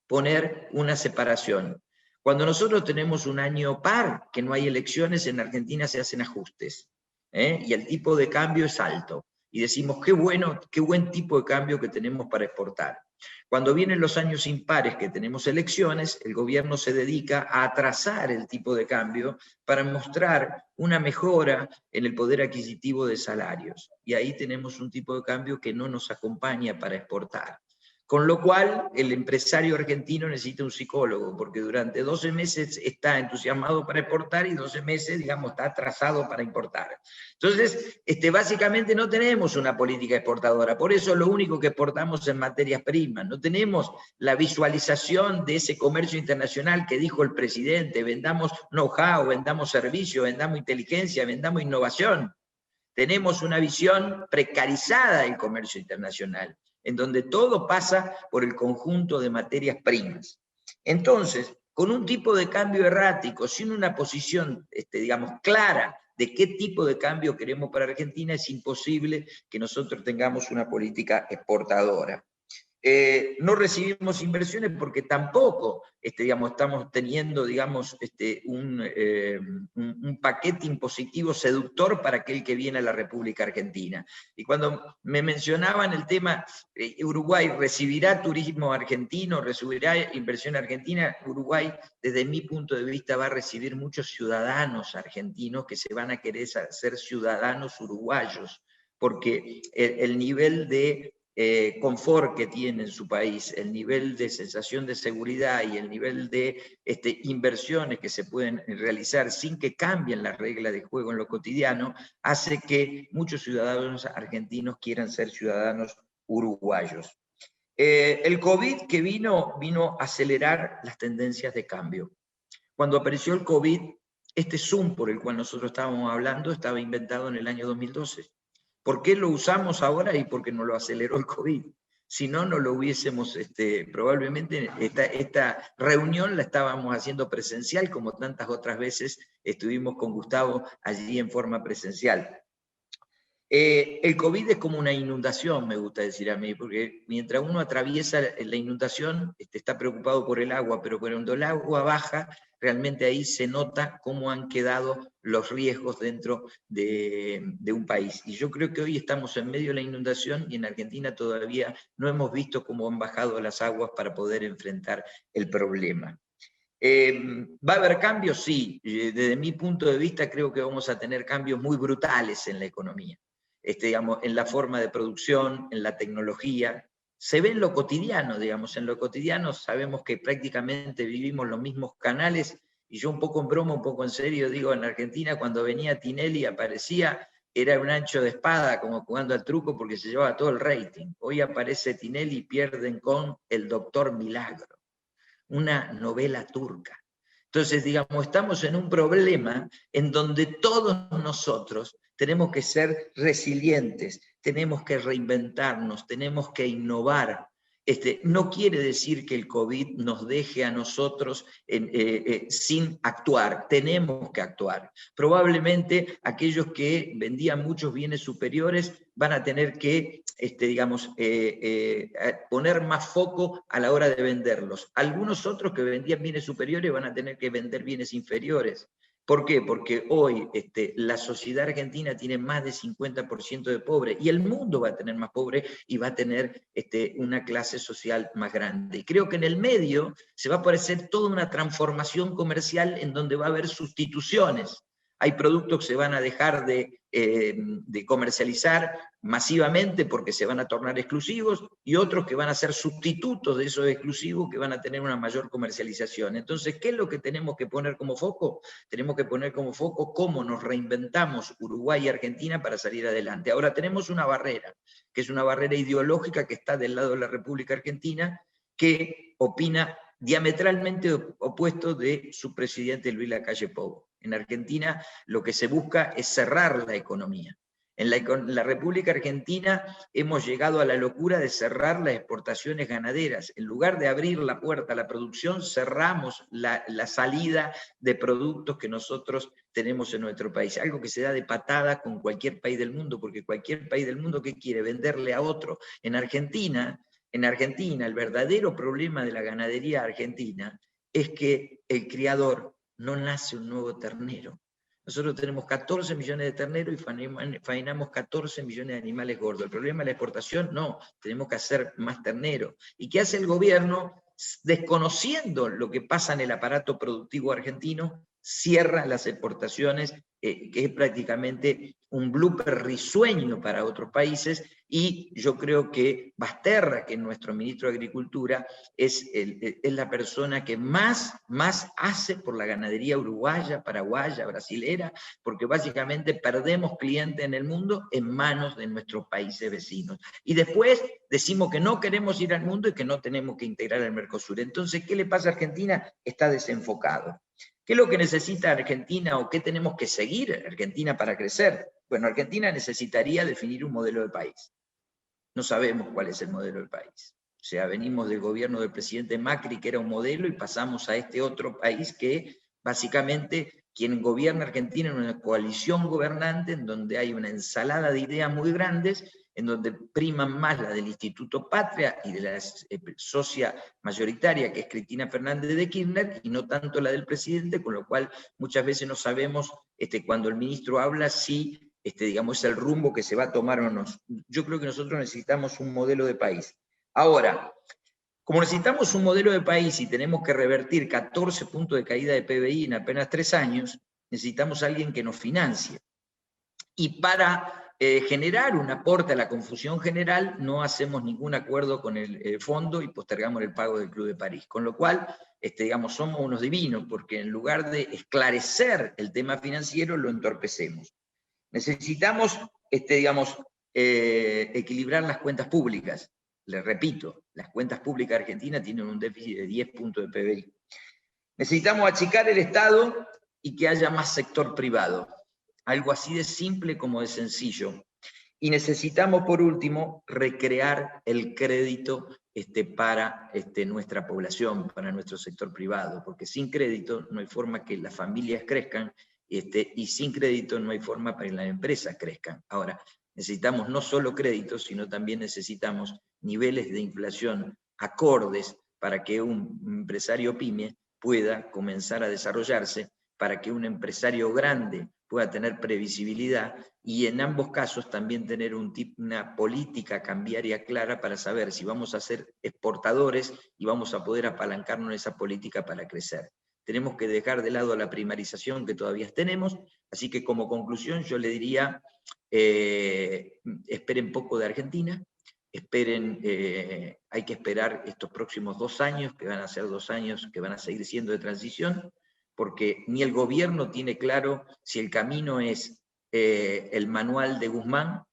poner una separación. Cuando nosotros tenemos un año par, que no hay elecciones, en Argentina se hacen ajustes, y el tipo de cambio es alto. Y decimos, qué bueno, qué buen tipo de cambio que tenemos para exportar. Cuando vienen los años impares que tenemos elecciones, el gobierno se dedica a atrasar el tipo de cambio para mostrar una mejora en el poder adquisitivo de salarios. Y ahí tenemos un tipo de cambio que no nos acompaña para exportar. Con lo cual, el empresario argentino necesita un psicólogo, porque durante 12 meses está entusiasmado para exportar y 12 meses, digamos, está atrasado para importar. Entonces, básicamente no tenemos una política exportadora, por eso lo único que exportamos es materias primas, no tenemos la visualización de ese comercio internacional que dijo el presidente, vendamos know-how, vendamos servicio, vendamos inteligencia, vendamos innovación. Tenemos una visión precarizada del comercio internacional, en donde todo pasa por el conjunto de materias primas. Entonces, con un tipo de cambio errático, sin una posición, digamos, clara de qué tipo de cambio queremos para Argentina, es imposible que nosotros tengamos una política exportadora. No recibimos inversiones porque tampoco digamos, estamos teniendo digamos, un paquete impositivo seductor para aquel que viene a la República Argentina. Y cuando me mencionaban el tema, Uruguay recibirá turismo argentino, recibirá inversión argentina, Uruguay desde mi punto de vista va a recibir muchos ciudadanos argentinos que se van a querer ser ciudadanos uruguayos, porque el nivel de confort que tiene en su país, el nivel de sensación de seguridad y el nivel de inversiones que se pueden realizar sin que cambien las reglas de juego en lo cotidiano, hace que muchos ciudadanos argentinos quieran ser ciudadanos uruguayos. El COVID que vino a acelerar las tendencias de cambio. Cuando apareció el COVID, este Zoom por el cual nosotros estábamos hablando estaba inventado en el año 2012. ¿Por qué lo usamos ahora? Y porque nos lo aceleró el COVID. Si no, no lo hubiésemos, probablemente esta reunión la estábamos haciendo presencial, como tantas otras veces estuvimos con Gustavo allí en forma presencial. El COVID es como una inundación, me gusta decir a mí, porque mientras uno atraviesa la inundación, está preocupado por el agua, pero cuando el agua baja, realmente ahí se nota cómo han quedado los riesgos dentro de un país. Y yo creo que hoy estamos en medio de la inundación y en Argentina todavía no hemos visto cómo han bajado las aguas para poder enfrentar el problema. ¿Va a haber cambios? Sí. Desde mi punto de vista creo que vamos a tener cambios muy brutales en la economía. Digamos, en la forma de producción, en la tecnología. Se ve en lo cotidiano, digamos, en lo cotidiano sabemos que prácticamente vivimos los mismos canales, y yo un poco en broma, un poco en serio, digo, en Argentina cuando venía Tinelli aparecía, era un ancho de espada, como jugando al truco porque se llevaba todo el rating. Hoy aparece Tinelli y pierden con El Doctor Milagro, una novela turca. Entonces, digamos, estamos en un problema en donde todos nosotros tenemos que ser resilientes, tenemos que reinventarnos, tenemos que innovar. no quiere decir que el COVID nos deje a nosotros sin actuar. Tenemos que actuar. Probablemente aquellos que vendían muchos bienes superiores van a tener que, poner más foco a la hora de venderlos. Algunos otros que vendían bienes superiores van a tener que vender bienes inferiores. ¿Por qué? Porque hoy la sociedad argentina tiene más de 50% de pobres y el mundo va a tener más pobres y va a tener una clase social más grande. Y creo que en el medio se va a aparecer toda una transformación comercial en donde va a haber sustituciones. Hay productos que se van a dejar de comercializar masivamente porque se van a tornar exclusivos y otros que van a ser sustitutos de esos exclusivos que van a tener una mayor comercialización. Entonces, ¿qué es lo que tenemos que poner como foco? Tenemos que poner como foco cómo nos reinventamos Uruguay y Argentina para salir adelante. Ahora tenemos una barrera, que es una barrera ideológica que está del lado de la República Argentina, que opina diametralmente opuesto de su presidente Luis Lacalle Pou. En Argentina lo que se busca es cerrar la economía. En la República Argentina hemos llegado a la locura de cerrar las exportaciones ganaderas. En lugar de abrir la puerta a la producción, cerramos la salida de productos que nosotros tenemos en nuestro país. Algo que se da de patada con cualquier país del mundo, porque cualquier país del mundo que quiere venderle a otro. En Argentina, el verdadero problema de la ganadería argentina es que el criador no nace un nuevo ternero. Nosotros tenemos 14 millones de terneros y faenamos 14 millones de animales gordos. El problema de la exportación, no, tenemos que hacer más terneros. ¿Y qué hace el gobierno? Desconociendo lo que pasa en el aparato productivo argentino, cierra las exportaciones, que es prácticamente un blooper risueño para otros países, y yo creo que Basterra, que es nuestro ministro de Agricultura, es la persona que más hace por la ganadería uruguaya, paraguaya, brasilera, porque básicamente perdemos clientes en el mundo en manos de nuestros países vecinos. Y después decimos que no queremos ir al mundo y que no tenemos que integrar el Mercosur. Entonces, ¿qué le pasa a Argentina? Está desenfocado. ¿Qué es lo que necesita Argentina o qué tenemos que seguir Argentina para crecer? Bueno, Argentina necesitaría definir un modelo de país. No sabemos cuál es el modelo del país. O sea, venimos del gobierno del presidente Macri, que era un modelo, y pasamos a este otro país que básicamente quien gobierna Argentina es una coalición gobernante en donde hay una ensalada de ideas muy grandes, en donde priman más la del Instituto Patria y de la socia mayoritaria, que es Cristina Fernández de Kirchner, y no tanto la del presidente, con lo cual muchas veces no sabemos cuando el ministro habla si es el rumbo que se va a tomar o no. Yo creo que nosotros necesitamos un modelo de país. Ahora, como necesitamos un modelo de país y tenemos que revertir 14 puntos de caída de PBI en apenas 3 años, necesitamos a alguien que nos financie. Y para generar un aporte a la confusión general, no hacemos ningún acuerdo con el fondo y postergamos el pago del Club de París. Con lo cual, somos unos divinos, porque en lugar de esclarecer el tema financiero, lo entorpecemos. Necesitamos, equilibrar las cuentas públicas. Les repito, las cuentas públicas argentinas tienen un déficit de 10 puntos de PBI. Necesitamos achicar el Estado y que haya más sector privado. Algo así de simple como de sencillo. Y necesitamos, por último, recrear el crédito para nuestra población, para nuestro sector privado, porque sin crédito no hay forma que las familias crezcan, y sin crédito no hay forma para que las empresas crezcan. Ahora, necesitamos no solo créditos, sino también necesitamos niveles de inflación acordes para que un empresario pyme pueda comenzar a desarrollarse, para que un empresario grande pueda tener previsibilidad, y en ambos casos también tener una política cambiaria clara para saber si vamos a ser exportadores y vamos a poder apalancarnos en esa política para crecer. Tenemos que dejar de lado la primarización que todavía tenemos, así que como conclusión yo le diría, esperen poco de Argentina, hay que esperar estos próximos 2 años, que van a ser 2 años que van a seguir siendo de transición, porque ni el gobierno tiene claro si el camino es el manual de Guzmán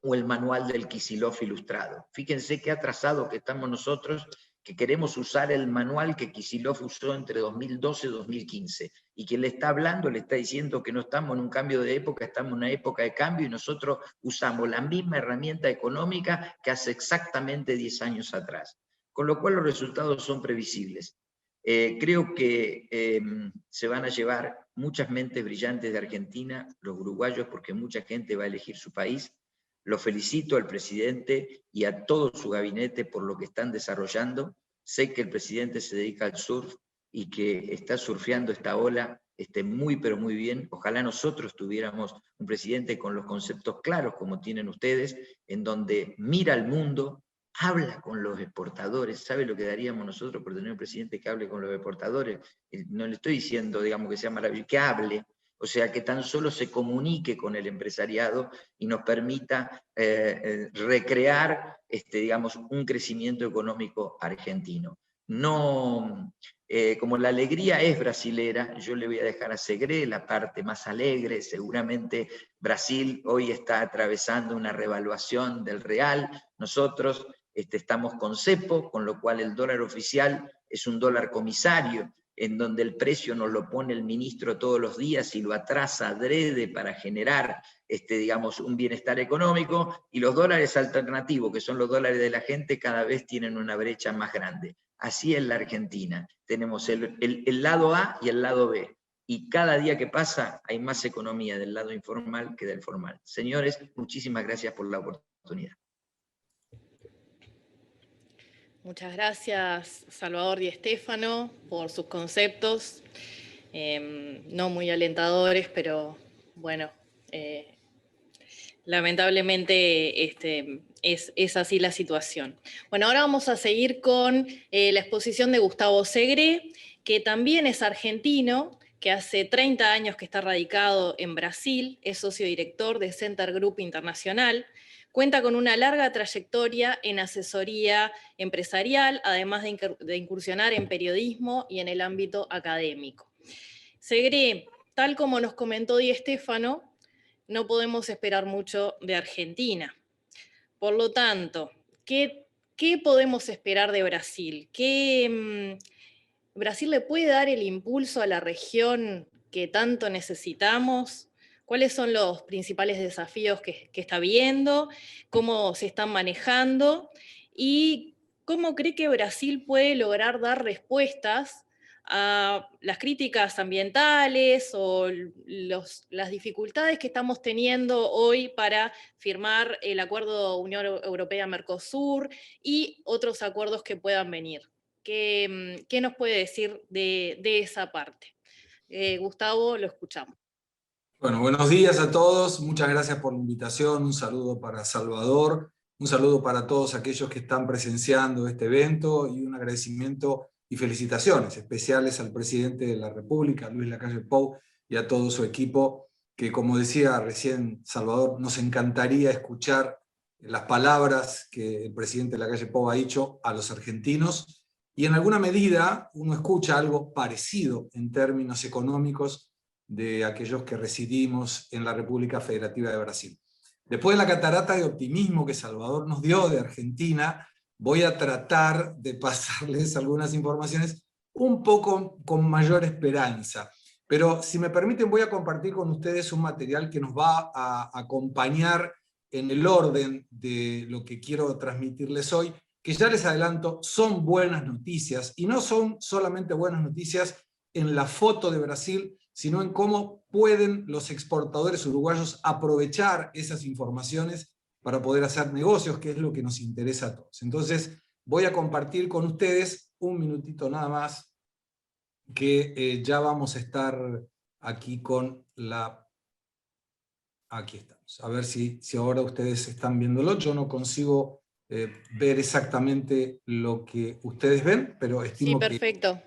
o el manual del Kicillof ilustrado. Fíjense qué atrasados que estamos nosotros que queremos usar el manual que Kicillof usó entre 2012 y 2015, y quien le está hablando le está diciendo que no estamos en un cambio de época, estamos en una época de cambio, y nosotros usamos la misma herramienta económica que hace exactamente 10 años atrás. Con lo cual los resultados son previsibles. Creo que se van a llevar muchas mentes brillantes de Argentina, los uruguayos, porque mucha gente va a elegir su país. Lo felicito al presidente y a todo su gabinete por lo que están desarrollando. Sé que el presidente se dedica al surf y que está surfeando esta ola muy, pero muy bien. Ojalá nosotros tuviéramos un presidente con los conceptos claros como tienen ustedes, en donde mira al mundo, habla con los exportadores. ¿Sabe lo que daríamos nosotros por tener un presidente que hable con los exportadores? No le estoy diciendo, digamos, que sea maravilloso, que hable, o sea, que tan solo se comunique con el empresariado y nos permita recrear, digamos, un crecimiento económico argentino. No, como la alegría es brasilera, yo le voy a dejar a Segre la parte más alegre. Seguramente Brasil hoy está atravesando una revaluación del real. Nosotros estamos con cepo, con lo cual el dólar oficial es un dólar comisario, en donde el precio nos lo pone el ministro todos los días y lo atrasa adrede para generar, digamos, un bienestar económico, y los dólares alternativos, que son los dólares de la gente, cada vez tienen una brecha más grande. Así es la Argentina. Tenemos el lado A y el lado B. Y cada día que pasa hay más economía del lado informal que del formal. Señores, muchísimas gracias por la oportunidad. Muchas gracias, Salvador Di Stéfano, por sus conceptos, no muy alentadores, pero bueno, lamentablemente es así la situación. Bueno, ahora vamos a seguir con la exposición de Gustavo Segre, que también es argentino, que hace 30 años que está radicado en Brasil, es socio director de Center Group Internacional. Cuenta con una larga trayectoria en asesoría empresarial, además de incursionar en periodismo y en el ámbito académico. Segre, tal como nos comentó Di Stéfano, no podemos esperar mucho de Argentina. Por lo tanto, ¿qué podemos esperar de Brasil? ¿Brasil le puede dar el impulso a la región que tanto necesitamos? ¿Cuáles son los principales desafíos que está viendo? ¿Cómo se están manejando? ¿Y cómo cree que Brasil puede lograr dar respuestas a las críticas ambientales o las dificultades que estamos teniendo hoy para firmar el acuerdo Unión Europea-Mercosur y otros acuerdos que puedan venir? ¿Qué nos puede decir de esa parte? Gustavo, lo escuchamos. Bueno, buenos días a todos, muchas gracias por la invitación, un saludo para Salvador, un saludo para todos aquellos que están presenciando este evento y un agradecimiento y felicitaciones especiales al presidente de la República, Luis Lacalle Pou, y a todo su equipo, que como decía recién Salvador, nos encantaría escuchar las palabras que el presidente Lacalle Pou ha dicho a los argentinos, y en alguna medida uno escucha algo parecido en términos económicos de aquellos que residimos en la República Federativa de Brasil. Después de la catarata de optimismo que Salvador nos dio de Argentina, voy a tratar de pasarles algunas informaciones un poco con mayor esperanza. Pero si me permiten, voy a compartir con ustedes un material que nos va a acompañar en el orden de lo que quiero transmitirles hoy, que ya les adelanto, son buenas noticias, y no son solamente buenas noticias en la foto de Brasil, sino en cómo pueden los exportadores uruguayos aprovechar esas informaciones para poder hacer negocios, que es lo que nos interesa a todos. Entonces, voy a compartir con ustedes un minutito nada más, que ya vamos a estar aquí con la... Aquí estamos. A ver si ahora ustedes están viéndolo. Yo no consigo ver exactamente lo que ustedes ven, pero estimo que... Sí, perfecto.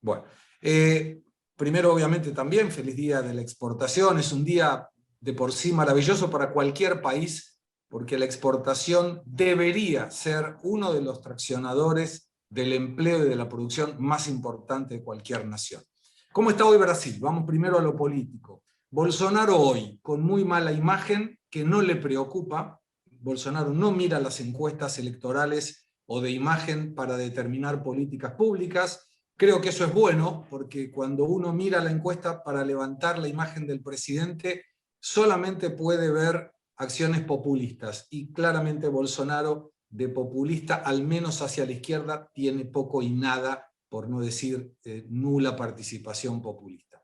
Bueno, primero obviamente también feliz día de la exportación. Es un día de por sí maravilloso para cualquier país, porque la exportación debería ser uno de los traccionadores del empleo y de la producción más importante de cualquier nación. ¿Cómo está hoy Brasil? Vamos primero a lo político. Bolsonaro hoy, con muy mala imagen, que no le preocupa. Bolsonaro no mira las encuestas electorales o de imagen para determinar políticas públicas. Creo que eso es bueno, porque cuando uno mira la encuesta para levantar la imagen del presidente, solamente puede ver acciones populistas, y claramente Bolsonaro de populista, al menos hacia la izquierda, tiene poco y nada, por no decir nula participación populista.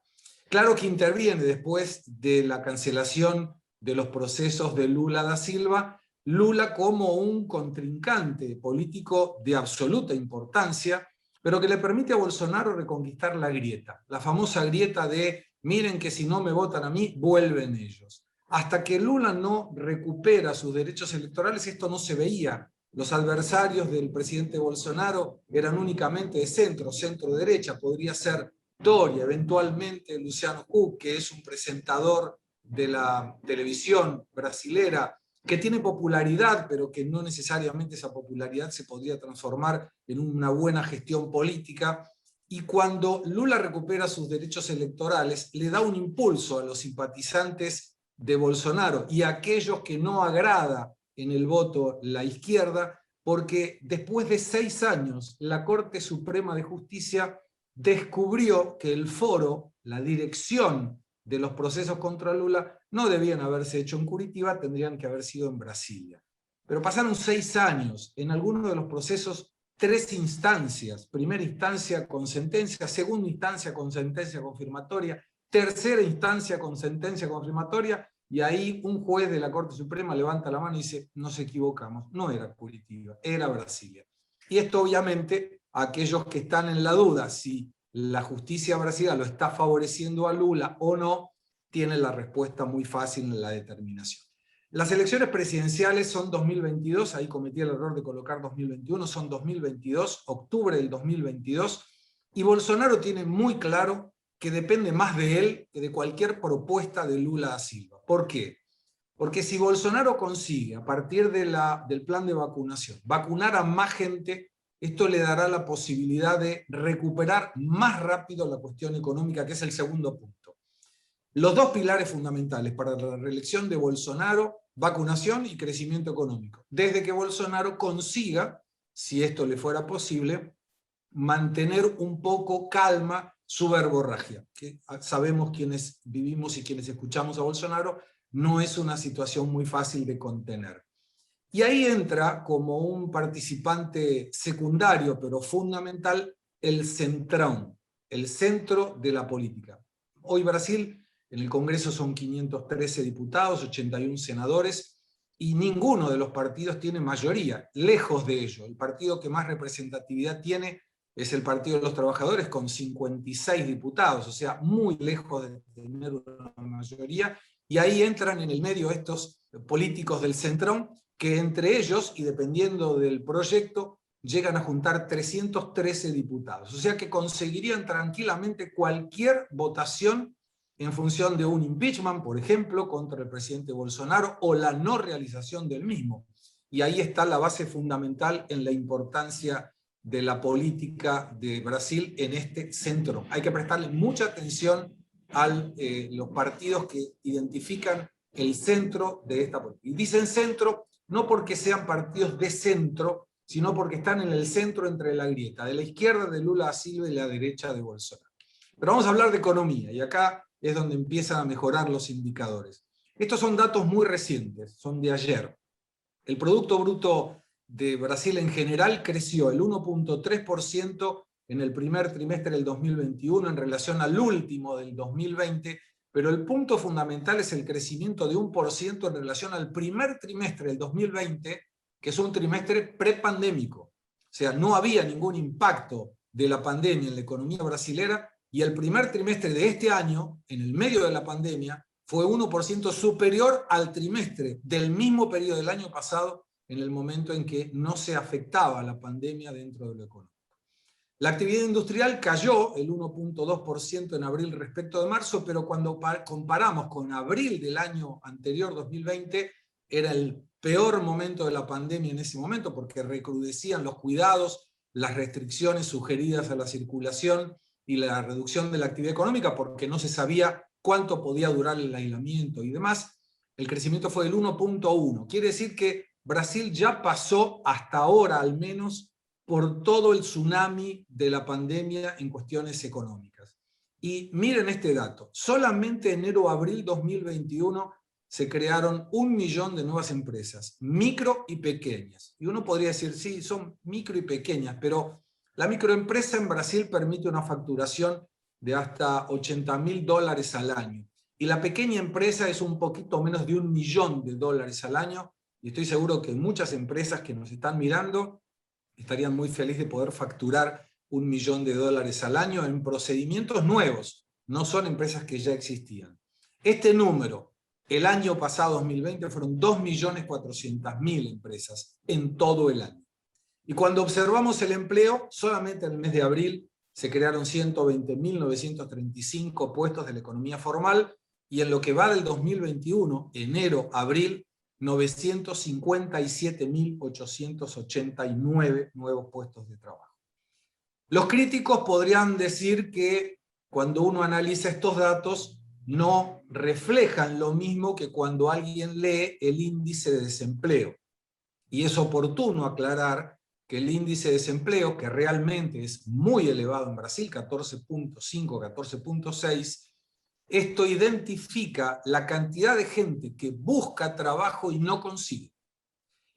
Claro que interviene después de la cancelación de los procesos de Lula da Silva, Lula como un contrincante político de absoluta importancia, pero que le permite a Bolsonaro reconquistar la grieta, la famosa grieta de miren que si no me votan a mí, vuelven ellos. Hasta que Lula no recupera sus derechos electorales, esto no se veía. Los adversarios del presidente Bolsonaro eran únicamente de centro, centro-derecha, podría ser Doria, eventualmente Luciano Huck, que es un presentador de la televisión brasilera, que tiene popularidad, pero que no necesariamente esa popularidad se podría transformar en una buena gestión política. Y cuando Lula recupera sus derechos electorales, le da un impulso a los simpatizantes de Bolsonaro y a aquellos que no agrada en el voto la izquierda, porque después de 6 años la Corte Suprema de Justicia descubrió que el foro, la dirección de los procesos contra Lula, no debían haberse hecho en Curitiba, tendrían que haber sido en Brasilia. Pero pasaron 6 años, en algunos de los procesos 3 instancias, primera instancia con sentencia, segunda instancia con sentencia confirmatoria, tercera instancia con sentencia confirmatoria, y ahí un juez de la Corte Suprema levanta la mano y dice, nos equivocamos, no era Curitiba, era Brasilia. Y esto obviamente a aquellos que están en la duda si la justicia brasileña lo está favoreciendo a Lula o no, tienen la respuesta muy fácil en la determinación. Las elecciones presidenciales son 2022, ahí cometí el error de colocar 2021, son 2022, octubre del 2022, y Bolsonaro tiene muy claro que depende más de él que de cualquier propuesta de Lula da Silva. ¿Por qué? Porque si Bolsonaro consigue, a partir del plan de vacunación, vacunar a más gente, esto le dará la posibilidad de recuperar más rápido la cuestión económica, que es el segundo punto. Los 2 pilares fundamentales para la reelección de Bolsonaro, vacunación y crecimiento económico. Desde que Bolsonaro consiga, si esto le fuera posible, mantener un poco calma su verborragia, que sabemos quienes vivimos y quienes escuchamos a Bolsonaro, no es una situación muy fácil de contener. Y ahí entra como un participante secundario, pero fundamental, el centrón, el centro de la política. Hoy Brasil, en el Congreso son 513 diputados, 81 senadores, y ninguno de los partidos tiene mayoría, lejos de ello. El partido que más representatividad tiene es el Partido de los Trabajadores, con 56 diputados, o sea, muy lejos de tener una mayoría, y ahí entran en el medio estos políticos del centrón, que entre ellos, y dependiendo del proyecto, llegan a juntar 313 diputados. O sea que conseguirían tranquilamente cualquier votación en función de un impeachment, por ejemplo, contra el presidente Bolsonaro, o la no realización del mismo. Y ahí está la base fundamental en la importancia de la política de Brasil en este centro. Hay que prestarle mucha atención a los partidos que identifican el centro de esta política. Y dicen centro no porque sean partidos de centro, sino porque están en el centro entre la grieta, de la izquierda de Lula da Silva y la derecha de Bolsonaro. Pero vamos a hablar de economía, y acá es donde empiezan a mejorar los indicadores. Estos son datos muy recientes, son de ayer. El Producto Bruto de Brasil en general creció el 1.3% en el primer trimestre del 2021 en relación al último del 2020, pero el punto fundamental es el crecimiento de 1% en relación al primer trimestre del 2020, que es un trimestre prepandémico. O sea, no había ningún impacto de la pandemia en la economía brasilera, y el primer trimestre de este año, en el medio de la pandemia, fue 1% superior al trimestre del mismo periodo del año pasado, en el momento en que no se afectaba la pandemia dentro de lo económico. La actividad industrial cayó el 1.2% en abril respecto de marzo, pero cuando comparamos con abril del año anterior, 2020, era el peor momento de la pandemia en ese momento, porque recrudecían los cuidados, las restricciones sugeridas a la circulación y la reducción de la actividad económica, porque no se sabía cuánto podía durar el aislamiento y demás. El crecimiento fue del 1.1. Quiere decir que Brasil ya pasó hasta ahora al menos por todo el tsunami de la pandemia en cuestiones económicas. Y miren este dato, solamente enero-abril 2021 se crearon 1 millón de nuevas empresas, micro y pequeñas. Y uno podría decir, sí, son micro y pequeñas, pero la microempresa en Brasil permite una facturación de hasta $80.000 al año. Y la pequeña empresa es un poquito menos de $1 millón al año. Y estoy seguro que muchas empresas que nos están mirando estarían muy felices de poder facturar $1 millón al año en procedimientos nuevos. No son empresas que ya existían. Este número, el año pasado, 2020, fueron 2.400.000 empresas en todo el año. Y cuando observamos el empleo, solamente en el mes de abril se crearon 120.935 puestos de la economía formal, y en lo que va del 2021, enero, abril, 957.889 nuevos puestos de trabajo. Los críticos podrían decir que cuando uno analiza estos datos no reflejan lo mismo que cuando alguien lee el índice de desempleo. Y es oportuno aclarar que el índice de desempleo, que realmente es muy elevado en Brasil, 14.5, 14.6, esto identifica la cantidad de gente que busca trabajo y no consigue.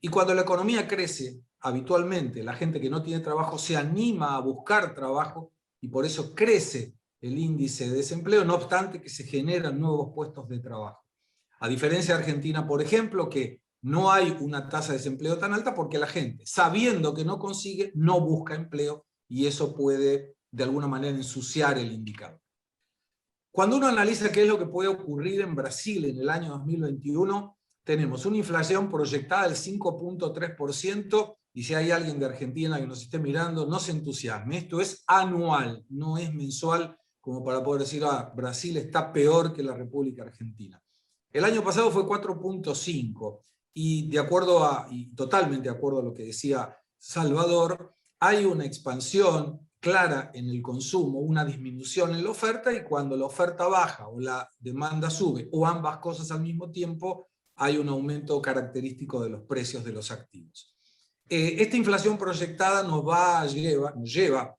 Y cuando la economía crece, habitualmente la gente que no tiene trabajo se anima a buscar trabajo y por eso crece el índice de desempleo, no obstante que se generan nuevos puestos de trabajo. A diferencia de Argentina, por ejemplo, que no hay una tasa de desempleo tan alta porque la gente, sabiendo que no consigue, no busca empleo y eso puede de alguna manera ensuciar el indicador. Cuando uno analiza qué es lo que puede ocurrir en Brasil en el año 2021, tenemos una inflación proyectada del 5.3%, y si hay alguien de Argentina que nos esté mirando, no se entusiasme. Esto es anual, no es mensual, como para poder decir, Brasil está peor que la República Argentina. El año pasado fue 4.5, y totalmente de acuerdo a lo que decía Salvador, hay una expansión clara en el consumo, una disminución en la oferta, y cuando la oferta baja o la demanda sube, o ambas cosas al mismo tiempo, hay un aumento característico de los precios de los activos. Esta inflación proyectada nos lleva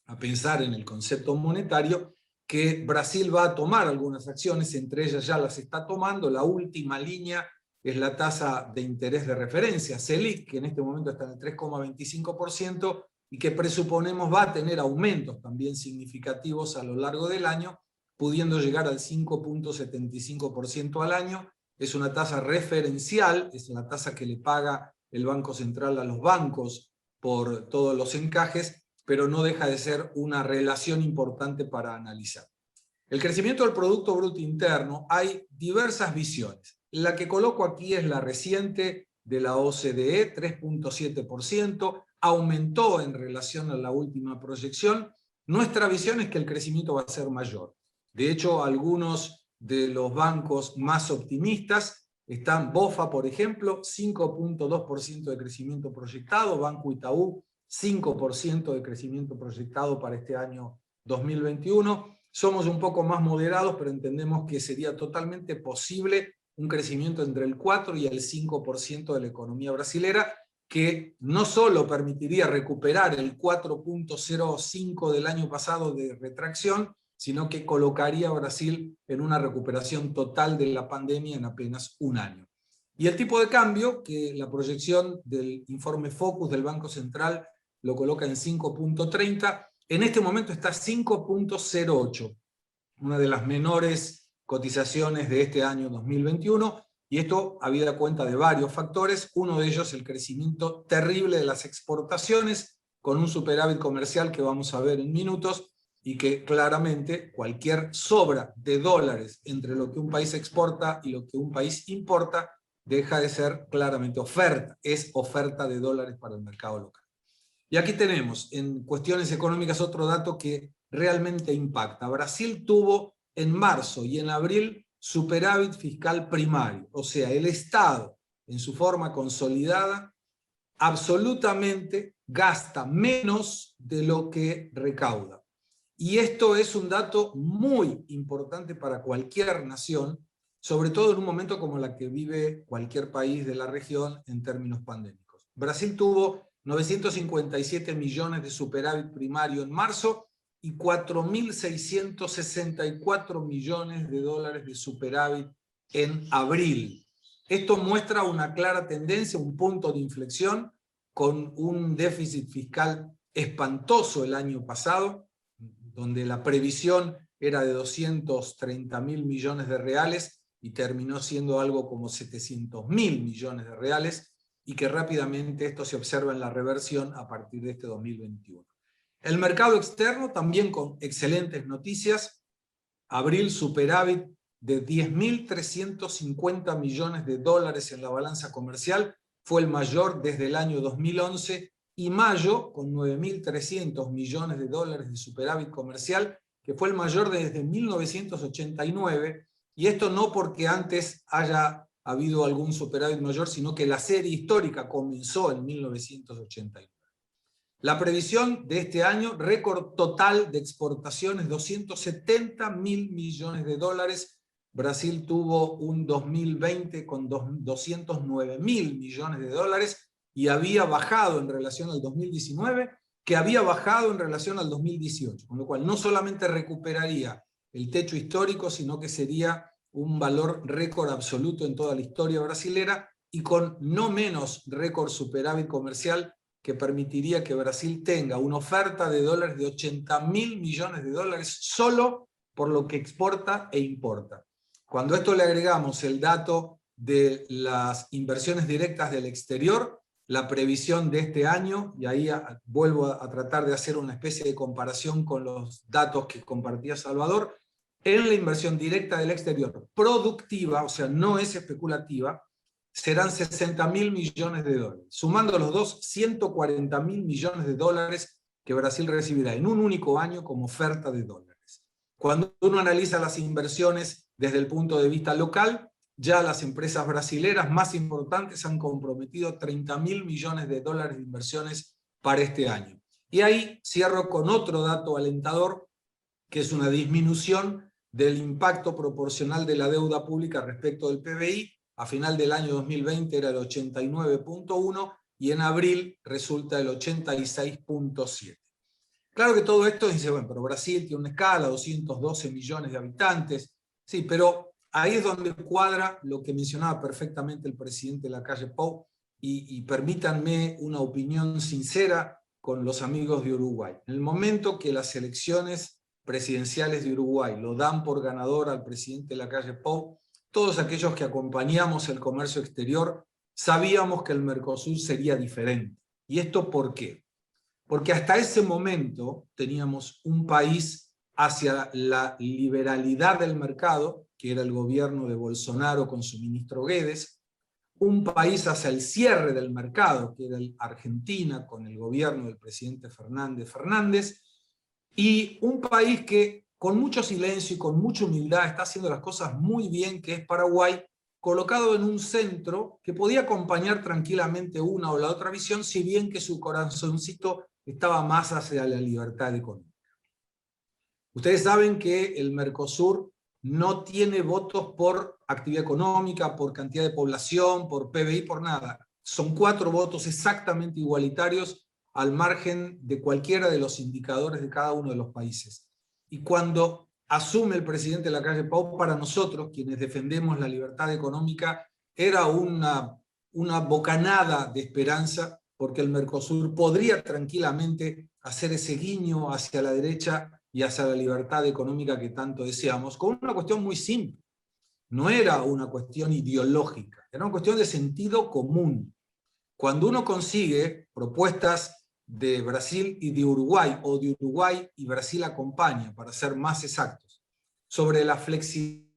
a pensar en el concepto monetario que Brasil va a tomar algunas acciones, entre ellas ya las está tomando. La última línea es la tasa de interés de referencia, Selic, que en este momento está en el 3,25%, y que presuponemos va a tener aumentos también significativos a lo largo del año, pudiendo llegar al 5.75% al año. Es una tasa referencial, es la tasa que le paga el Banco Central a los bancos por todos los encajes, pero no deja de ser una relación importante para analizar. El crecimiento del Producto Bruto Interno, hay diversas visiones. La que coloco aquí es la reciente de la OCDE, 3.7%, aumentó en relación a la última proyección. Nuestra visión es que el crecimiento va a ser mayor. De hecho, algunos de los bancos más optimistas están BofA, por ejemplo, 5.2% de crecimiento proyectado, Banco Itaú, 5% de crecimiento proyectado para este año 2021. Somos un poco más moderados, pero entendemos que sería totalmente posible un crecimiento entre el 4 y el 5% de la economía brasilera, que no solo permitiría recuperar el 4.05 del año pasado de retracción, sino que colocaría a Brasil en una recuperación total de la pandemia en apenas un año. Y el tipo de cambio, que la proyección del informe Focus del Banco Central lo coloca en 5.30, en este momento está 5.08, una de las menores cotizaciones de este año 2021, y esto habida cuenta de varios factores, uno de ellos el crecimiento terrible de las exportaciones, con un superávit comercial que vamos a ver en minutos, y que claramente cualquier sobra de dólares entre lo que un país exporta y lo que un país importa deja de ser claramente oferta, es oferta de dólares para el mercado local. Y aquí tenemos en cuestiones económicas otro dato que realmente impacta. Brasil tuvo en marzo y en abril superávit fiscal primario, o sea, el Estado en su forma consolidada absolutamente gasta menos de lo que recauda. Y esto es un dato muy importante para cualquier nación, sobre todo en un momento como la que vive cualquier país de la región en términos pandémicos. Brasil tuvo 957 millones de superávit primario en marzo y 4.664 millones de dólares de superávit en abril. Esto muestra una clara tendencia, un punto de inflexión, con un déficit fiscal espantoso el año pasado, donde la previsión era de 230.000 millones de reales y terminó siendo algo como 700.000 millones de reales, y que rápidamente esto se observa en la reversión a partir de este 2021. El mercado externo también con excelentes noticias. Abril superávit de 10.350 millones de dólares en la balanza comercial, fue el mayor desde el año 2011, y mayo con 9.300 millones de dólares de superávit comercial, que fue el mayor desde 1989, y esto no porque antes haya habido algún superávit mayor, sino que la serie histórica comenzó en 1989. La previsión de este año, récord total de exportaciones, 270.000 millones de dólares. Brasil tuvo un 2020 con 209.000 millones de dólares y había bajado en relación al 2019, que había bajado en relación al 2018, con lo cual no solamente recuperaría el techo histórico, sino que sería un valor récord absoluto en toda la historia brasilera, y con no menos récord superávit comercial, que permitiría que Brasil tenga una oferta de dólares de 80.000 millones de dólares solo por lo que exporta e importa. Cuando a esto le agregamos el dato de las inversiones directas del exterior, la previsión de este año, y ahí vuelvo a tratar de hacer una especie de comparación con los datos que compartía Salvador, en la inversión directa del exterior productiva, o sea, no es especulativa, serán 60.000 millones de dólares. Sumando los dos, 140.000 millones de dólares que Brasil recibirá en un único año como oferta de dólares. Cuando uno analiza las inversiones desde el punto de vista local, ya las empresas brasileras más importantes han comprometido 30.000 millones de dólares de inversiones para este año. Y ahí cierro con otro dato alentador, que es una disminución del impacto proporcional de la deuda pública respecto del PBI. A final del año 2020 era el 89.1 y en abril resulta el 86.7. Claro que todo esto dice, bueno, pero Brasil tiene una escala, 212 millones de habitantes. Sí, pero ahí es donde cuadra lo que mencionaba perfectamente el presidente Lacalle Pou, y permítanme una opinión sincera con los amigos de Uruguay. En el momento que las elecciones presidenciales de Uruguay lo dan por ganador al presidente Lacalle Pou, todos aquellos que acompañamos el comercio exterior sabíamos que el Mercosur sería diferente. ¿Y esto por qué? Porque hasta ese momento teníamos un país hacia la liberalidad del mercado, que era el gobierno de Bolsonaro con su ministro Guedes, un país hacia el cierre del mercado, que era Argentina con el gobierno del presidente Fernández, y un país que con mucho silencio y con mucha humildad está haciendo las cosas muy bien, que es Paraguay, colocado en un centro que podía acompañar tranquilamente una o la otra visión, si bien que su corazoncito estaba más hacia la libertad económica. Ustedes saben que el Mercosur no tiene votos por actividad económica, por cantidad de población, por PBI, por nada. Son 4 votos exactamente igualitarios al margen de cualquiera de los indicadores de cada uno de los países. Y cuando asume el presidente Lacalle Pou, para nosotros, quienes defendemos la libertad económica, era una bocanada de esperanza, porque el Mercosur podría tranquilamente hacer ese guiño hacia la derecha y hacia la libertad económica que tanto deseamos, con una cuestión muy simple. No era una cuestión ideológica, era una cuestión de sentido común. Cuando uno consigue propuestas de Brasil y de Uruguay, o de Uruguay y Brasil acompaña, para ser más exactos, sobre la flexibilidad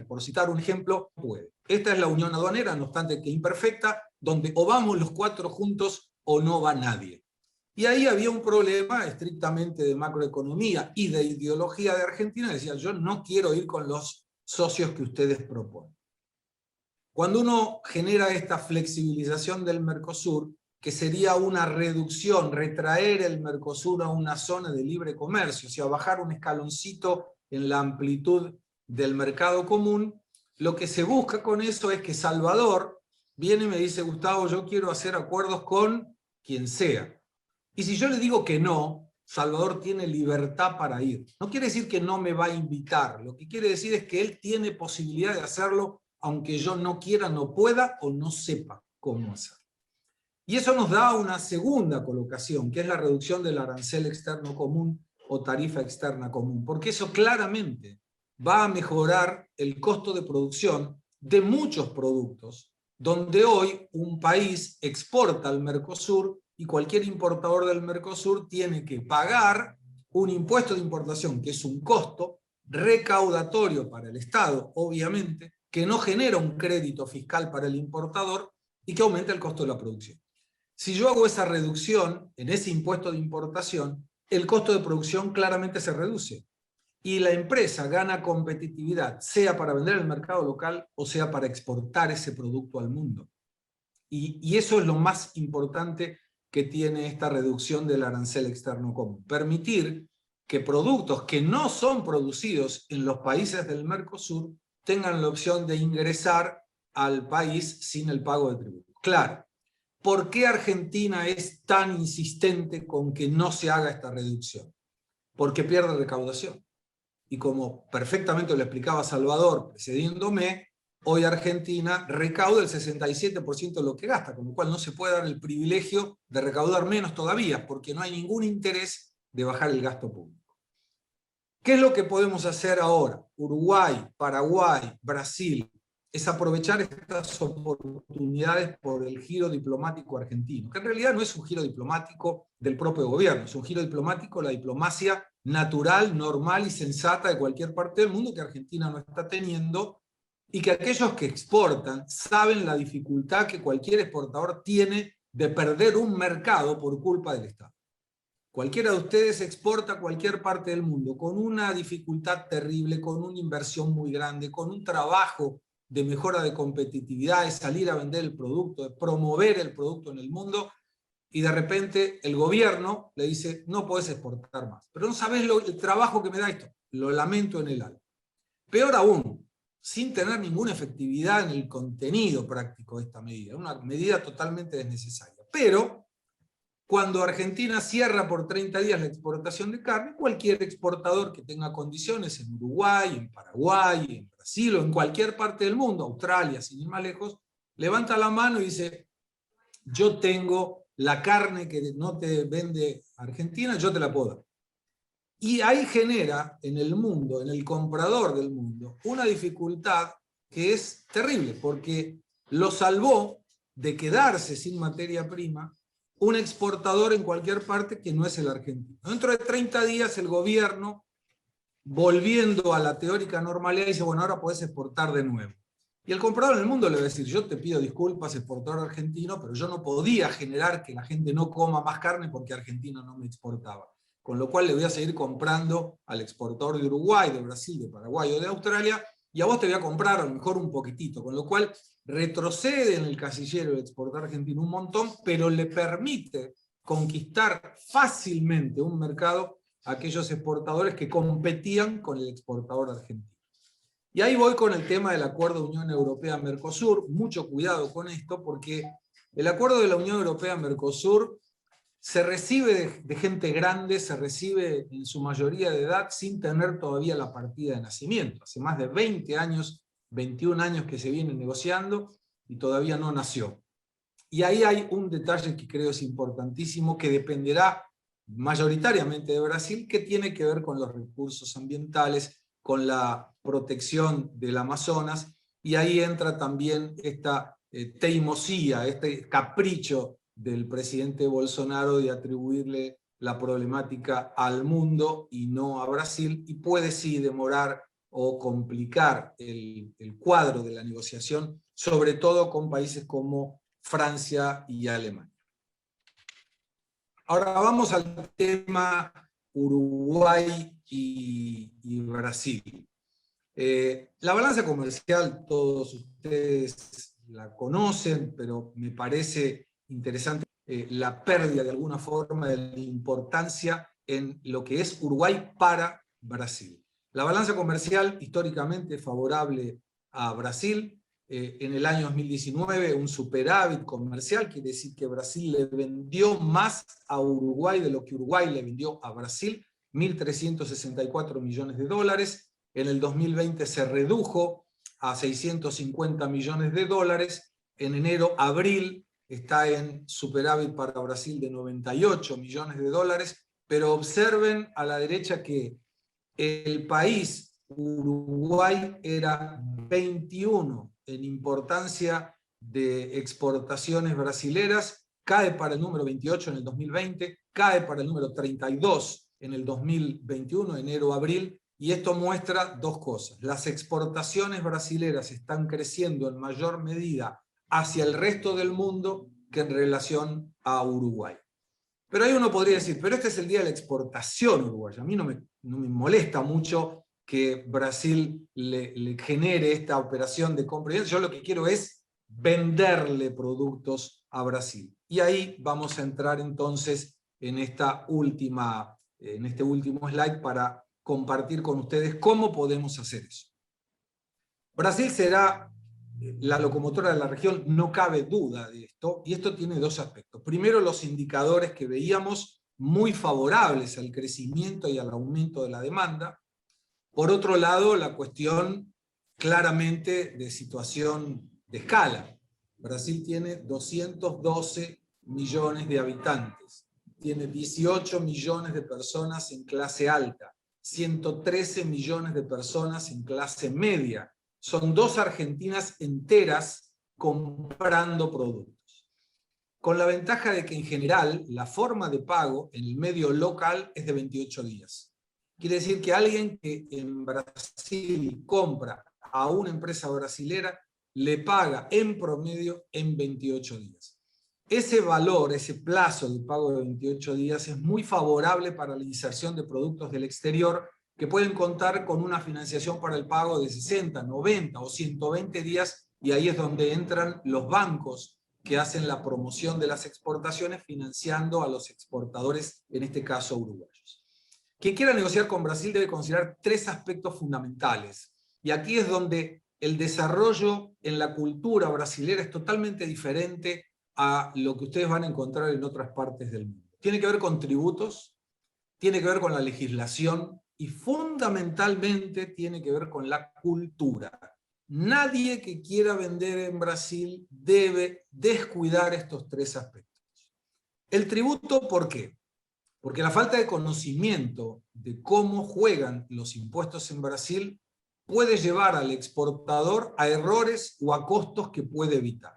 por citar un ejemplo, puede. Esta es la unión aduanera, no obstante que imperfecta, donde o vamos los 4 juntos o no va nadie. Y ahí había un problema estrictamente de macroeconomía y de ideología de Argentina. Decía, yo no quiero ir con los socios que ustedes proponen. Cuando uno genera esta flexibilización del Mercosur, que sería una reducción, retraer el Mercosur a una zona de libre comercio, o sea, bajar un escaloncito en la amplitud del mercado común, lo que se busca con eso es que Salvador viene y me dice, Gustavo, yo quiero hacer acuerdos con quien sea. Y si yo le digo que no, Salvador tiene libertad para ir. No quiere decir que no me va a invitar, lo que quiere decir es que él tiene posibilidad de hacerlo aunque yo no quiera, no pueda o no sepa cómo hacer. Y eso nos da una segunda colocación, que es la reducción del arancel externo común o tarifa externa común, porque eso claramente va a mejorar el costo de producción de muchos productos, donde hoy un país exporta al Mercosur y cualquier importador del Mercosur tiene que pagar un impuesto de importación, que es un costo recaudatorio para el Estado, obviamente, que no genera un crédito fiscal para el importador y que aumenta el costo de la producción. Si yo hago esa reducción en ese impuesto de importación, el costo de producción claramente se reduce y la empresa gana competitividad, sea para vender en el mercado local o sea para exportar ese producto al mundo. Y eso es lo más importante que tiene esta reducción del arancel externo común. Permitir que productos que no son producidos en los países del Mercosur tengan la opción de ingresar al país sin el pago de tributo. Claro, ¿por qué Argentina es tan insistente con que no se haga esta reducción? Porque pierde recaudación. Y como perfectamente lo explicaba Salvador precediéndome, hoy Argentina recauda el 67% de lo que gasta, con lo cual no se puede dar el privilegio de recaudar menos todavía, porque no hay ningún interés de bajar el gasto público. ¿Qué es lo que podemos hacer ahora? Uruguay, Paraguay, Brasil, es aprovechar estas oportunidades por el giro diplomático argentino, que en realidad no es un giro diplomático del propio gobierno, es un giro diplomático de la diplomacia natural, normal y sensata de cualquier parte del mundo que Argentina no está teniendo, y que aquellos que exportan saben la dificultad que cualquier exportador tiene de perder un mercado por culpa del Estado. Cualquiera de ustedes exporta a cualquier parte del mundo con una dificultad terrible, con una inversión muy grande, con un trabajo de mejora de competitividad, de salir a vender el producto, de promover el producto en el mundo, y de repente el gobierno le dice, no podés exportar más. Pero no sabés el trabajo que me da esto. Lo lamento en el alma. Peor aún, sin tener ninguna efectividad en el contenido práctico de esta medida. Una medida totalmente desnecesaria. Pero cuando Argentina cierra por 30 días la exportación de carne, cualquier exportador que tenga condiciones en Uruguay, en Paraguay, en Brasil o en cualquier parte del mundo, Australia, sin ir más lejos, levanta la mano y dice, yo tengo la carne que no te vende Argentina, yo te la puedo dar. Y ahí genera en el mundo, en el comprador del mundo, una dificultad que es terrible, porque lo salvó de quedarse sin materia prima un exportador en cualquier parte que no es el argentino. Dentro de 30 días el gobierno, volviendo a la teórica normalidad, dice, bueno, ahora podés exportar de nuevo. Y el comprador en el mundo le va a decir, yo te pido disculpas, exportador argentino, pero yo no podía generar que la gente no coma más carne porque Argentina no me exportaba. Con lo cual le voy a seguir comprando al exportador de Uruguay, de Brasil, de Paraguay o de Australia, y a vos te voy a comprar a lo mejor un poquitito. Con lo cual retrocede en el casillero el exportador argentino un montón, pero le permite conquistar fácilmente un mercado a aquellos exportadores que competían con el exportador argentino. Y ahí voy con el tema del acuerdo Unión Europea-Mercosur. Mucho cuidado con esto, porque el acuerdo de la Unión Europea-Mercosur se recibe de gente grande, se recibe en su mayoría de edad sin tener todavía la partida de nacimiento. Hace más de 20 años, 21 años que se viene negociando y todavía no nació. Y ahí hay un detalle que creo es importantísimo, que dependerá mayoritariamente de Brasil, que tiene que ver con los recursos ambientales, con la protección del Amazonas, y ahí entra también esta teimosía, este capricho del presidente Bolsonaro de atribuirle la problemática al mundo y no a Brasil, y puede sí demorar o complicar el cuadro de la negociación, sobre todo con países como Francia y Alemania. Ahora vamos al tema Uruguay y Brasil. La balanza comercial, todos ustedes la conocen, pero me parece interesante la pérdida de alguna forma de la importancia en lo que es Uruguay para Brasil. La balanza comercial históricamente favorable a Brasil. En el año 2019 un superávit comercial, quiere decir que Brasil le vendió más a Uruguay de lo que Uruguay le vendió a Brasil, 1.364 millones de dólares. En el 2020 se redujo a 650 millones de dólares. En enero-abril está en superávit para Brasil de 98 millones de dólares, pero observen a la derecha que el país, Uruguay, era 21 en importancia de exportaciones brasileras, cae para el número 28 en el 2020, cae para el número 32 en el 2021, enero-abril, y esto muestra dos cosas. Las exportaciones brasileras están creciendo en mayor medida hacia el resto del mundo que en relación a Uruguay. Pero ahí uno podría decir, pero este es el día de la exportación uruguaya. A mí no me molesta mucho que Brasil le genere esta operación de compra. Yo lo que quiero es venderle productos a Brasil. Y ahí vamos a entrar entonces en este último slide para compartir con ustedes cómo podemos hacer eso. Brasil será la locomotora de la región, no cabe duda de esto, y esto tiene dos aspectos. Primero, los indicadores que veíamos muy favorables al crecimiento y al aumento de la demanda. Por otro lado, la cuestión claramente de situación de escala. Brasil tiene 212 millones de habitantes, tiene 18 millones de personas en clase alta, 113 millones de personas en clase media. Son dos Argentinas enteras comprando productos. Con la ventaja de que en general la forma de pago en el medio local es de 28 días. Quiere decir que alguien que en Brasil compra a una empresa brasilera le paga en promedio en 28 días. Ese valor, ese plazo de pago de 28 días es muy favorable para la inserción de productos del exterior que pueden contar con una financiación para el pago de 60, 90 o 120 días, y ahí es donde entran los bancos que hacen la promoción de las exportaciones financiando a los exportadores, en este caso uruguayos. Quien quiera negociar con Brasil debe considerar tres aspectos fundamentales, y aquí es donde el desarrollo en la cultura brasilera es totalmente diferente a lo que ustedes van a encontrar en otras partes del mundo. Tiene que ver con tributos, tiene que ver con la legislación, y fundamentalmente tiene que ver con la cultura. Nadie que quiera vender en Brasil debe descuidar estos tres aspectos. El tributo, ¿por qué? Porque la falta de conocimiento de cómo juegan los impuestos en Brasil puede llevar al exportador a errores o a costos que puede evitar.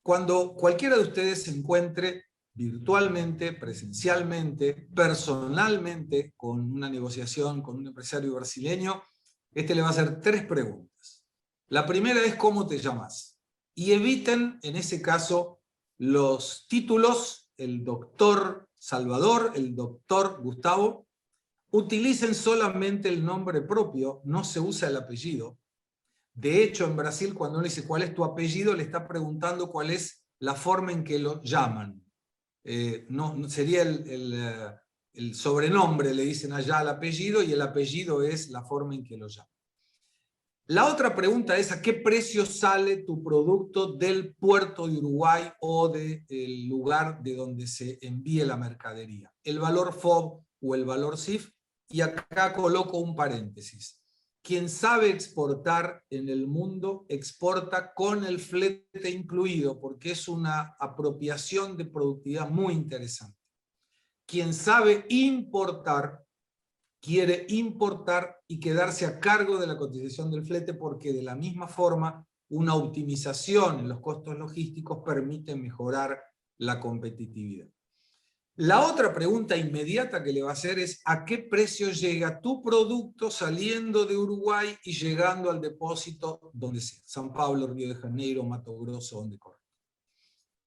Cuando cualquiera de ustedes se encuentre virtualmente, presencialmente, personalmente, con una negociación con un empresario brasileño, le va a hacer tres preguntas. La primera es ¿cómo te llamas? Y eviten, en ese caso, los títulos, el doctor Salvador, el doctor Gustavo. Utilicen solamente el nombre propio, no se usa el apellido. De hecho, en Brasil, cuando uno dice ¿cuál es tu apellido?, le está preguntando cuál es la forma en que lo llaman. No sería el sobrenombre, le dicen allá al apellido, y el apellido es la forma en que lo llaman. La otra pregunta es ¿a qué precio sale tu producto del puerto de Uruguay o del lugar de donde se envíe la mercadería? El valor FOB o el valor CIF, y acá coloco un paréntesis. Quien sabe exportar en el mundo, exporta con el flete incluido, porque es una apropiación de productividad muy interesante. Quien sabe importar, quiere importar y quedarse a cargo de la cotización del flete, porque de la misma forma una optimización en los costos logísticos permite mejorar la competitividad. La otra pregunta inmediata que le va a hacer es ¿a qué precio llega tu producto saliendo de Uruguay y llegando al depósito donde sea? San Pablo, Río de Janeiro, Mato Grosso, donde corre.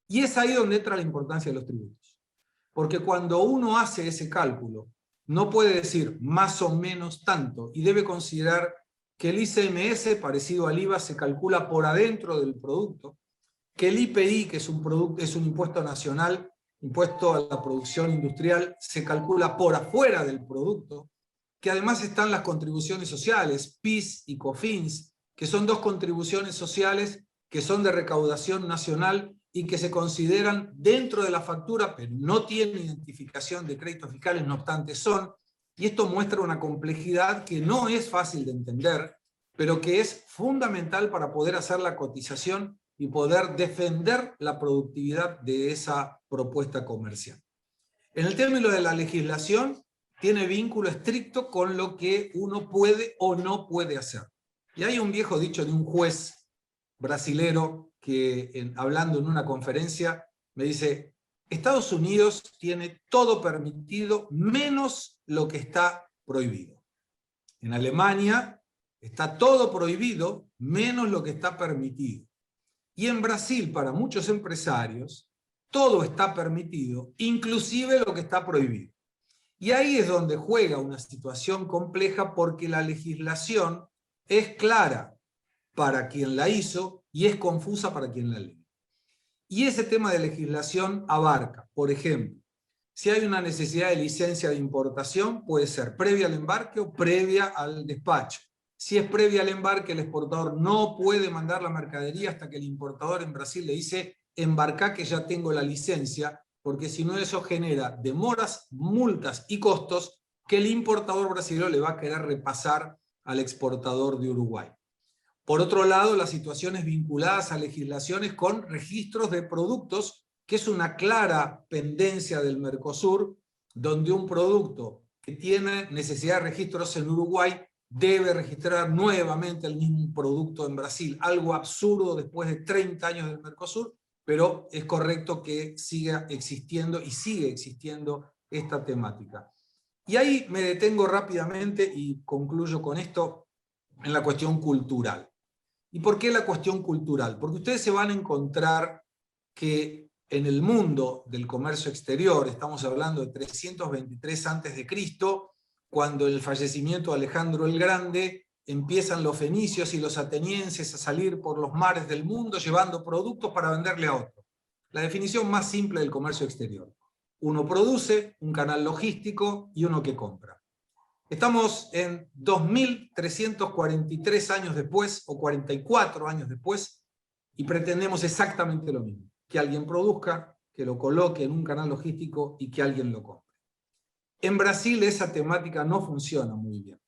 Y es ahí donde entra la importancia de los tributos. Porque cuando uno hace ese cálculo, no puede decir más o menos tanto, y debe considerar que el ICMS, parecido al IVA, se calcula por adentro del producto, que el IPI, que es un impuesto nacional, impuesto a la producción industrial, se calcula por afuera del producto, que además están las contribuciones sociales, PIS y COFINS, que son dos contribuciones sociales que son de recaudación nacional y que se consideran dentro de la factura, pero no tienen identificación de créditos fiscales, no obstante son, y esto muestra una complejidad que no es fácil de entender, pero que es fundamental para poder hacer la cotización y poder defender la productividad de esa propuesta comercial. En el término de la legislación, tiene vínculo estricto con lo que uno puede o no puede hacer. Y hay un viejo dicho de un juez brasilero que, hablando en una conferencia, me dice: Estados Unidos tiene todo permitido menos lo que está prohibido. En Alemania está todo prohibido menos lo que está permitido. Y en Brasil, para muchos empresarios, todo está permitido, inclusive lo que está prohibido. Y ahí es donde juega una situación compleja, porque la legislación es clara para quien la hizo y es confusa para quien la lee. Y ese tema de legislación abarca, por ejemplo, si hay una necesidad de licencia de importación, puede ser previa al embarque o previa al despacho. Si es previa al embarque, el exportador no puede mandar la mercadería hasta que el importador en Brasil le dice: embarcá que ya tengo la licencia, porque si no eso genera demoras, multas y costos que el importador brasileño le va a querer repasar al exportador de Uruguay. Por otro lado, las situaciones vinculadas a legislaciones con registros de productos, que es una clara pendencia del Mercosur, donde un producto que tiene necesidad de registros en Uruguay debe registrar nuevamente el mismo producto en Brasil. Algo absurdo después de 30 años del Mercosur, pero es correcto que siga existiendo y sigue existiendo esta temática. Y ahí me detengo rápidamente y concluyo con esto en la cuestión cultural. ¿Y por qué la cuestión cultural? Porque ustedes se van a encontrar que en el mundo del comercio exterior, estamos hablando de 323 a.C., cuando el fallecimiento de Alejandro el Grande, empiezan los fenicios y los atenienses a salir por los mares del mundo llevando productos para venderle a otro. La definición más simple del comercio exterior: uno produce, un canal logístico y uno que compra. Estamos en 2343 años después, o 44 años después, y pretendemos exactamente lo mismo: que alguien produzca, que lo coloque en un canal logístico y que alguien lo compre. En Brasil esa temática no funciona muy bien.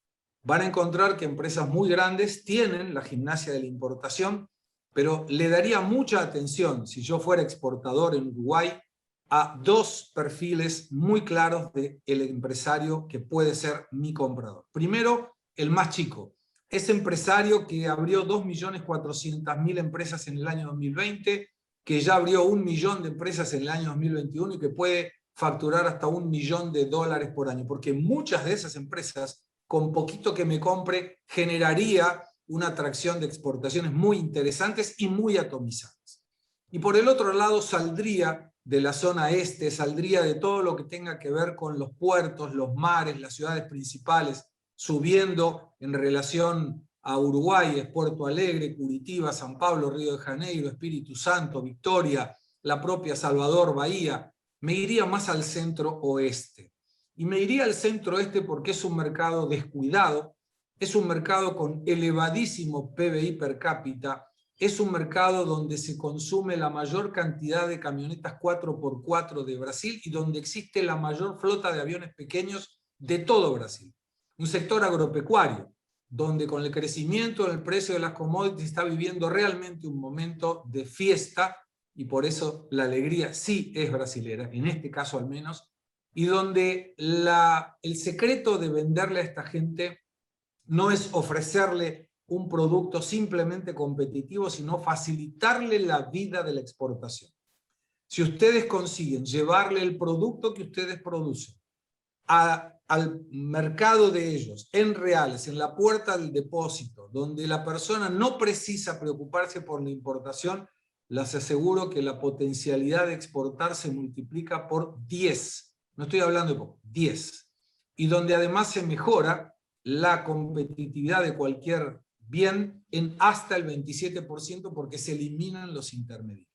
Van a encontrar que empresas muy grandes tienen la gimnasia de la importación, pero le daría mucha atención, si yo fuera exportador en Uruguay, a dos perfiles muy claros del empresario que puede ser mi comprador. Primero, el más chico. Ese empresario que abrió 2.400.000 empresas en el año 2020, que ya abrió 1 millón de empresas en el año 2021 y que puede facturar hasta $1 millón por año, porque muchas de esas empresas, con poquito que me compre, generaría una atracción de exportaciones muy interesantes y muy atomizadas. Y por el otro lado, saldría de la zona este, saldría de todo lo que tenga que ver con los puertos, los mares, las ciudades principales, subiendo en relación a Uruguay, es Puerto Alegre, Curitiba, San Pablo, Río de Janeiro, Espíritu Santo, Victoria, la propia Salvador, Bahía. Me iría más al centro oeste. Y me iría al centro oeste porque es un mercado descuidado, es un mercado con elevadísimo PBI per cápita, es un mercado donde se consume la mayor cantidad de camionetas 4x4 de Brasil y donde existe la mayor flota de aviones pequeños de todo Brasil. Un sector agropecuario, donde con el crecimiento del precio de las commodities está viviendo realmente un momento de fiesta, y por eso la alegría sí es brasilera, en este caso al menos, y donde el secreto de venderle a esta gente no es ofrecerle un producto simplemente competitivo, sino facilitarle la vida de la exportación. Si ustedes consiguen llevarle el producto que ustedes producen al mercado de ellos, en reales, en la puerta del depósito, donde la persona no precisa preocuparse por la importación, les aseguro que la potencialidad de exportar se multiplica por 10. No estoy hablando de poco, 10. Y donde además se mejora la competitividad de cualquier bien en hasta el 27% porque se eliminan los intermediarios.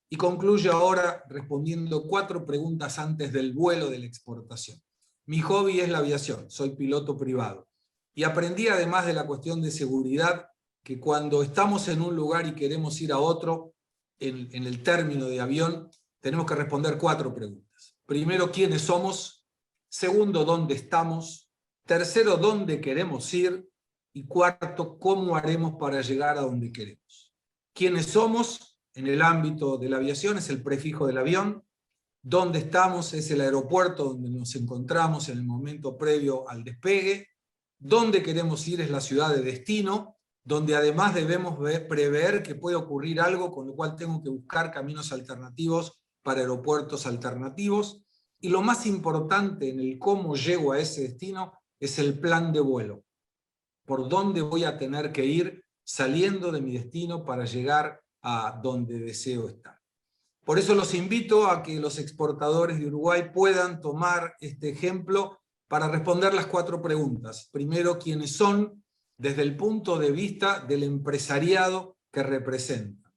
Y concluyo ahora respondiendo 4 preguntas antes del vuelo de la exportación. Mi hobby es la aviación, soy piloto privado. Y aprendí, además de la cuestión de seguridad, que cuando estamos en un lugar y queremos ir a otro, en el término de avión, tenemos que responder 4 preguntas. Primero, ¿quiénes somos? Segundo, ¿dónde estamos? Tercero, ¿dónde queremos ir? Y cuarto, ¿cómo haremos para llegar a donde queremos? ¿Quiénes somos? En el ámbito de la aviación es el prefijo del avión. ¿Dónde estamos? Es el aeropuerto donde nos encontramos en el momento previo al despegue. ¿Dónde queremos ir? Es la ciudad de destino, donde además debemos prever que puede ocurrir algo, con lo cual tengo que buscar caminos alternativos para aeropuertos alternativos. Y lo más importante en el cómo llego a ese destino es el plan de vuelo. Por dónde voy a tener que ir saliendo de mi destino para llegar a donde deseo estar. Por eso los invito a que los exportadores de Uruguay puedan tomar este ejemplo para responder las 4 preguntas. Primero, ¿quiénes son? Desde el punto de vista del empresariado que representan.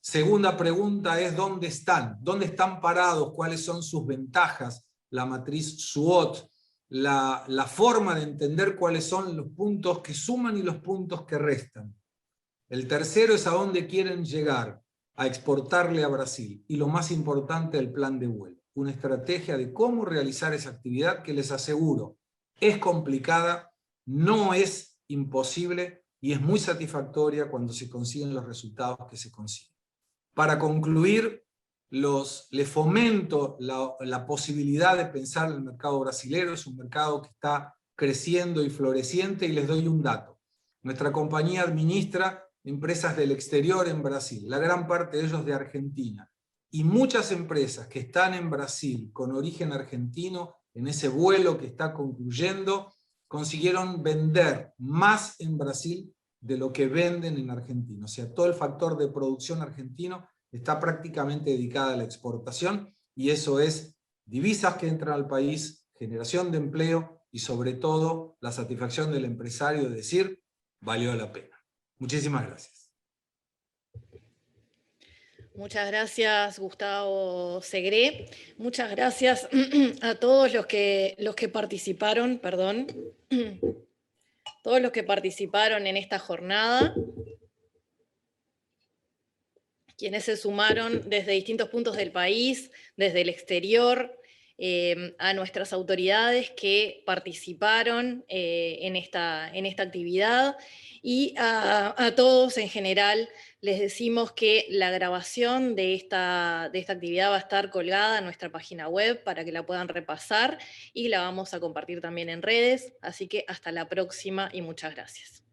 Segunda pregunta es ¿dónde están? ¿Dónde están parados? ¿Cuáles son sus ventajas? La matriz SWOT, la forma de entender cuáles son los puntos que suman y los puntos que restan. El tercero es a dónde quieren llegar, a exportarle a Brasil. Y lo más importante, el plan de vuelo. Una estrategia de cómo realizar esa actividad que les aseguro es complicada, no es imposible y es muy satisfactoria cuando se consiguen los resultados que se consiguen. Para concluir, les fomento la posibilidad de pensar en el mercado brasilero. Es un mercado que está creciendo y floreciente, y les doy un dato. Nuestra compañía administra empresas del exterior en Brasil, la gran parte de ellos de Argentina. Y muchas empresas que están en Brasil con origen argentino, en ese vuelo que está concluyendo, consiguieron vender más en Brasil de lo que venden en Argentina. O sea, todo el factor de producción argentino está prácticamente dedicada a la exportación, y eso es divisas que entran al país, generación de empleo y sobre todo la satisfacción del empresario de decir, valió la pena. Muchísimas gracias. Muchas gracias, Gustavo Segré. Muchas gracias a todos los que participaron, todos los que participaron en esta jornada, quienes se sumaron desde distintos puntos del país, desde el exterior, a nuestras autoridades que participaron en esta actividad, y a todos en general les decimos que la grabación de esta actividad va a estar colgada en nuestra página web para que la puedan repasar, y la vamos a compartir también en redes, así que hasta la próxima y muchas gracias.